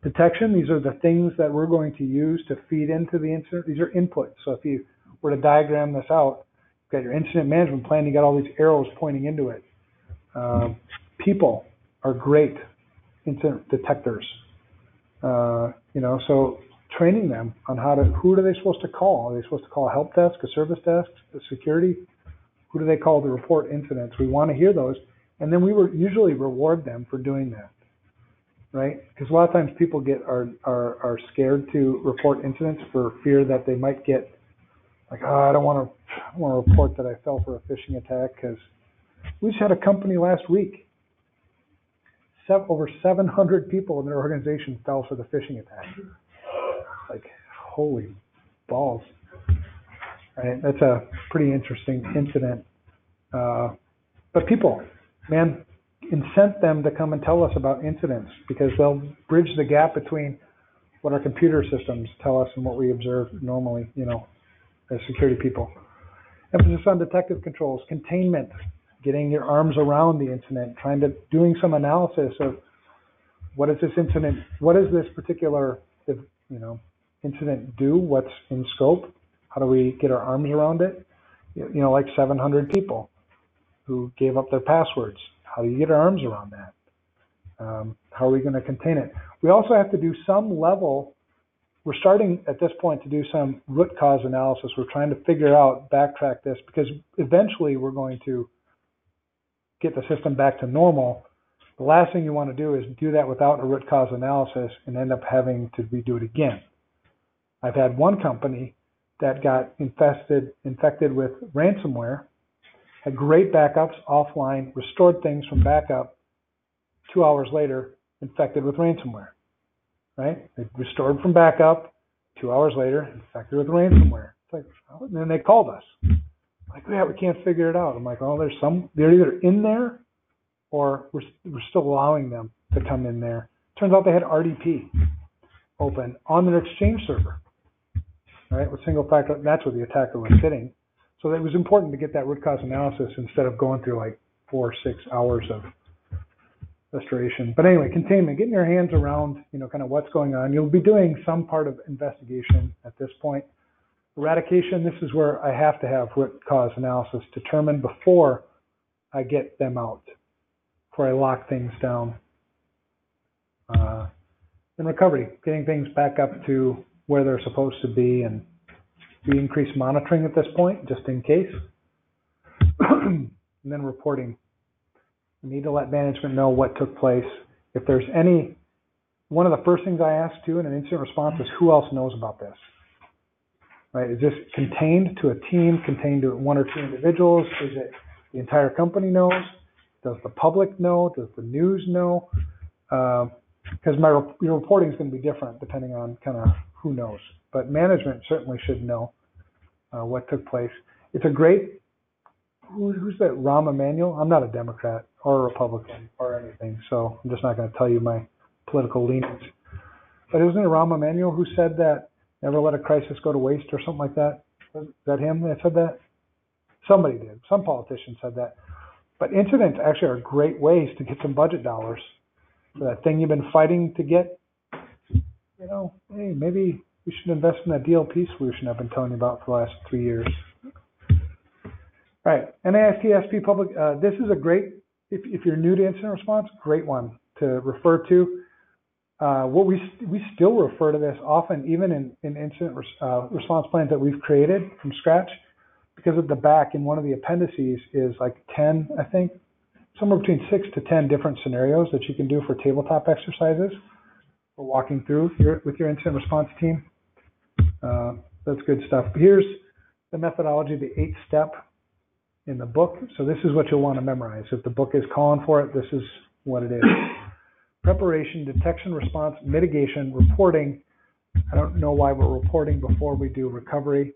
Detection, these are the things that we're going to use to feed into the incident. These are inputs. So if you were to diagram this out, you've got your incident management plan, you got all these arrows pointing into it. People are great incident detectors. So training them on who are they supposed to call? Are they supposed to call a help desk, a service desk, a security? Who do they call to report incidents? We want to hear those. And then we usually reward them for doing that, right? Because a lot of times people are scared to report incidents for fear that they might get I don't want to report that I fell for a phishing attack, because we just had a company last week. Over 700 people in their organization fell for the phishing attack. Holy balls. right? That's a pretty interesting incident. But people, man, incent them to come and tell us about incidents, because they'll bridge the gap between what our computer systems tell us and what we observe normally, as security people. Emphasis on detective controls, containment, getting your arms around the incident, doing some analysis of what is this incident, what does this particular, incident do, what's in scope, how do we get our arms around it? Like 700 people who gave up their passwords. How do you get our arms around that? How are we going to contain it? We also have to do some level, we're starting at this point to do some root cause analysis. We're trying to figure out, backtrack this, because eventually we're going to get the system back to normal. The last thing you want to do is do that without a root cause analysis and end up having to redo it again. I've had one company that got infected with ransomware, had great backups offline, restored things from backup, 2 hours later, infected with ransomware, right? They restored from backup, 2 hours later, infected with ransomware. It's like, oh, and then they called us. Like, yeah, we can't figure it out. I'm like, oh, they're either in there or we're still allowing them to come in there. Turns out they had RDP open on their Exchange server, right? With single factor, that's where the attacker was sitting. So it was important to get that root cause analysis instead of going through like 4 or 6 hours of restoration. But anyway, containment, getting your hands around, kind of what's going on. You'll be doing some part of investigation at this point. Eradication, this is where I have to have root cause analysis determined before I get them out, before I lock things down. And recovery, getting things back up to where they're supposed to be, and we increase monitoring at this point, just in case. And then reporting. We need to let management know what took place. If there's one of the first things I ask too in an incident response is who else knows about this, right? Is this contained to a team, contained to 1 or 2 individuals? Is it the entire company knows? Does the public know? Does the news know? Because your reporting is going to be different depending on kind of who knows. But management certainly should know what took place. It's a great, who's that, Rahm Emanuel? I'm not a Democrat or a Republican or anything, so I'm just not going to tell you my political leanings. But isn't it Rahm Emanuel who said that never let a crisis go to waste or something like that? Is that him that said that? Somebody did. Some politician said that. But incidents actually are great ways to get some budget dollars for that thing you've been fighting to get. Hey, maybe we should invest in that DLP solution I've been telling you about for the last 3 years. All right, NAICS public, this is a great, if you're new to incident response, great one to refer to. What we still refer to this often, even in incident response plans that we've created from scratch, because at the back in one of the appendices is like 10, I think, somewhere between 6 to 10 different scenarios that you can do for tabletop exercises for walking through with your incident response team. That's good stuff. Here's the methodology, the 8-step in the book. So this is what you'll want to memorize. If the book is calling for it, this is what it is. Preparation, detection, response, mitigation, reporting. I don't know why we're reporting before we do recovery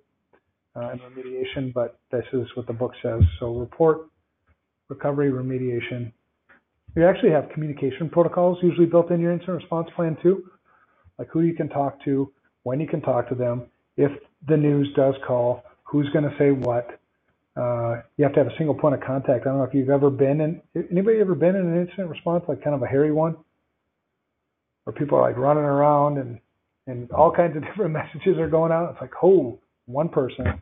and remediation, but this is what the book says. So report, recovery, remediation. You actually have communication protocols usually built in your incident response plan too, like who you can talk to, when you can talk to them, if the news does call, who's going to say what. You have to have a single point of contact. I don't know if you've ever been anybody ever been in an incident response, like kind of a hairy one, where people are like running around and all kinds of different messages are going out. It's like, oh, one person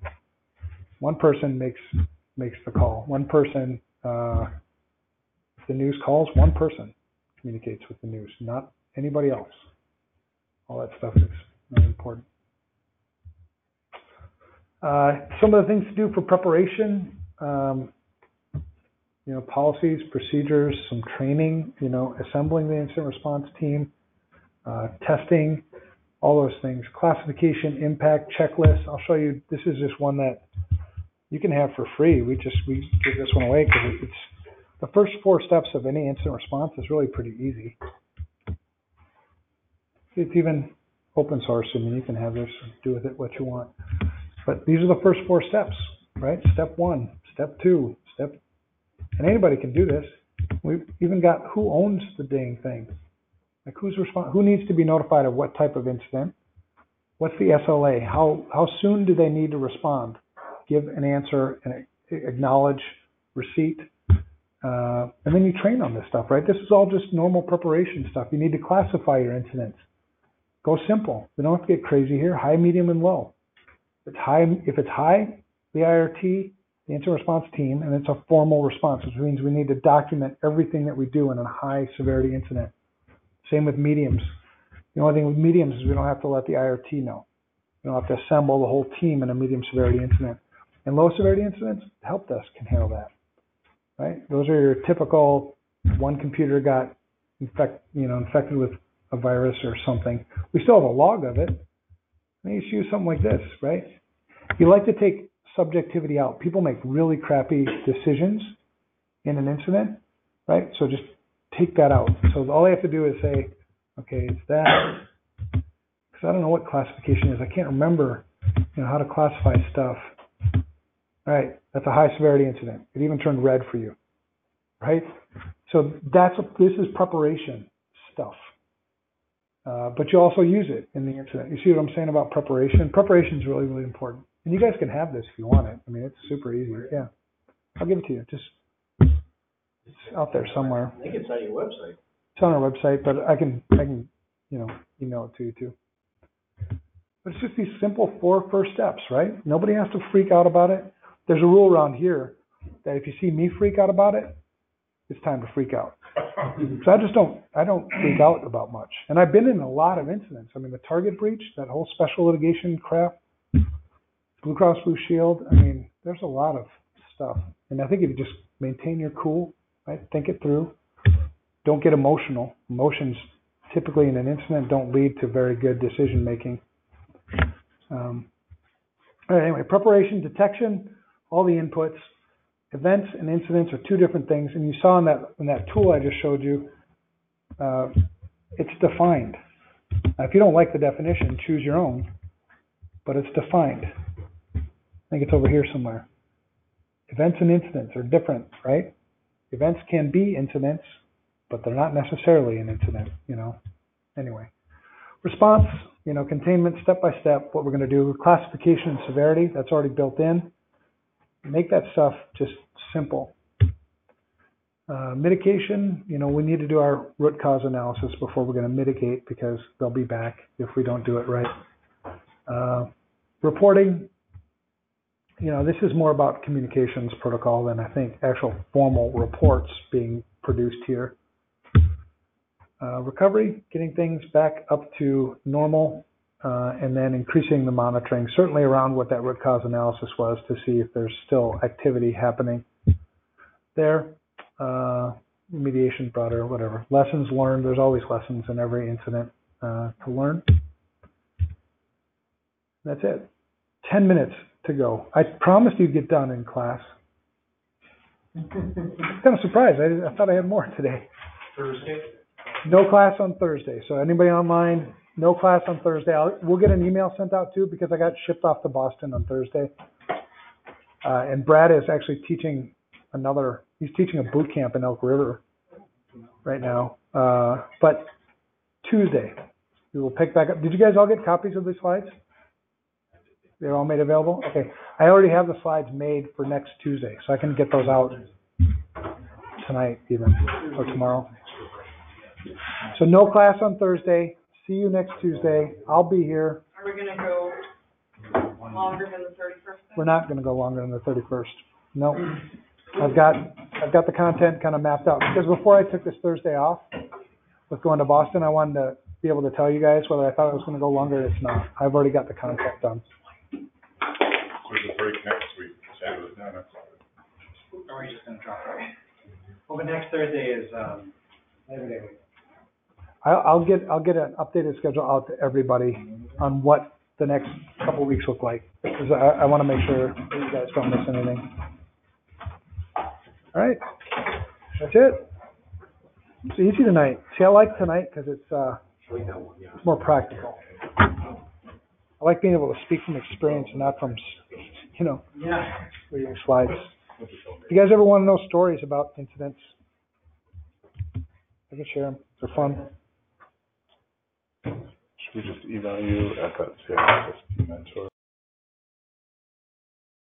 makes the call. One person, if the news calls, one person communicates with the news, not anybody else. All that stuff is really important. Some of the things to do for preparation, policies, procedures, some training, assembling the incident response team, testing, all those things. Classification, impact, checklist. I'll show you, this is just one that you can have for free. We give this one away because it's the first 4 steps of any incident response is really pretty easy. It's even open source. I mean, you can have this, do with it what you want. But these are the first 4 steps, right? Step 1, step 2, and anybody can do this. We've even got who owns the dang thing. Like who needs to be notified of what type of incident? What's the SLA? How soon do they need to respond? Give an answer and acknowledge receipt. And then you train on this stuff, right? This is all just normal preparation stuff. You need to classify your incidents. Go simple. We don't have to get crazy here. High, medium, and low. If it's high, the IRT, the incident response team, and it's a formal response, which means we need to document everything that we do in a high severity incident. Same with mediums. The only thing with mediums is we don't have to let the IRT know. We don't have to assemble the whole team in a medium severity incident. And low severity incidents, the help desk can handle that, right? Those are your typical, one computer got infected with a virus or something. We still have a log of it. And you just use something like this, right? You like to take subjectivity out. People make really crappy decisions in an incident, right? So just take that out. So all I have to do is say, okay, it's that. Because I don't know what classification is. I can't remember, how to classify stuff. All right, that's a high severity incident. It even turned red for you, right? So this is preparation stuff. But you also use it in the incident. You see what I'm saying about preparation? Preparation is really, really important. And you guys can have this if you want it. I mean, it's super easy. Yeah, I'll give it to you. It's out there somewhere. I think it's on your website. It's on our website, but I can email it to you too. But it's just these simple 4 first steps, right? Nobody has to freak out about it. There's a rule around here that if you see me freak out about it, it's time to freak out. So I don't freak out about much. And I've been in a lot of incidents. I mean, the Target breach, that whole special litigation crap, Blue Cross Blue Shield, I mean, there's a lot of stuff. And I think if you just maintain your cool, right, think it through, don't get emotional. Emotions typically in an incident don't lead to very good decision making. All right, anyway, preparation, detection, all the inputs. Events and incidents are 2 different things, and you saw in that tool I just showed you, it's defined. Now, if you don't like the definition, choose your own, but it's defined. I think it's over here somewhere. Events and incidents are different, right? Events can be incidents, but they're not necessarily an incident, Anyway, response, containment, step by step, what we're going to do. Classification and severity, that's already built in. Make that stuff just simple. Mitigation, we need to do our root cause analysis before we're going to mitigate because they'll be back if we don't do it right. Reporting, this is more about communications protocol than I think actual formal reports being produced here. Recovery, getting things back up to normal. And then increasing the monitoring, certainly around what that root cause analysis was to see if there's still activity happening there. Remediation, broader, whatever. Lessons learned, there's always lessons in every incident to learn. That's it. 10 minutes to go. I promised you'd get done in class. I'm kind of surprised. I thought I had more today. Thursday? No class on Thursday. So anybody online, no class on Thursday. We'll get an email sent out too because I got shipped off to Boston on Thursday. And Brad is actually teaching he's teaching a boot camp in Elk River right now. But Tuesday, we will pick back up. Did you guys all get copies of the slides? They're all made available? Okay. I already have the slides made for next Tuesday, so I can get those out tonight even, or tomorrow. So no class on Thursday. See you next Tuesday. I'll be here. Are we gonna go longer than the 31st? We're not going to go longer than the 31st. No. I've got the content kind of mapped out because before I took this Thursday off with going to Boston, I wanted to be able to tell you guys whether I thought it was going to go longer. It's not. I've already got the content done. There's a break next week. Or are we just gonna drop it? Well, but next Thursday is, Labor Day week. I'll get an updated schedule out to everybody on what the next couple of weeks look like because I want to make sure that you guys don't miss anything. All right, that's it. It's easy tonight. See, I like tonight because it's more practical. I like being able to speak from experience and not from, Yeah. reading slides. If you guys ever want to know stories about incidents, I can share them. They're fun. Should we just email you at that CISSP Mentor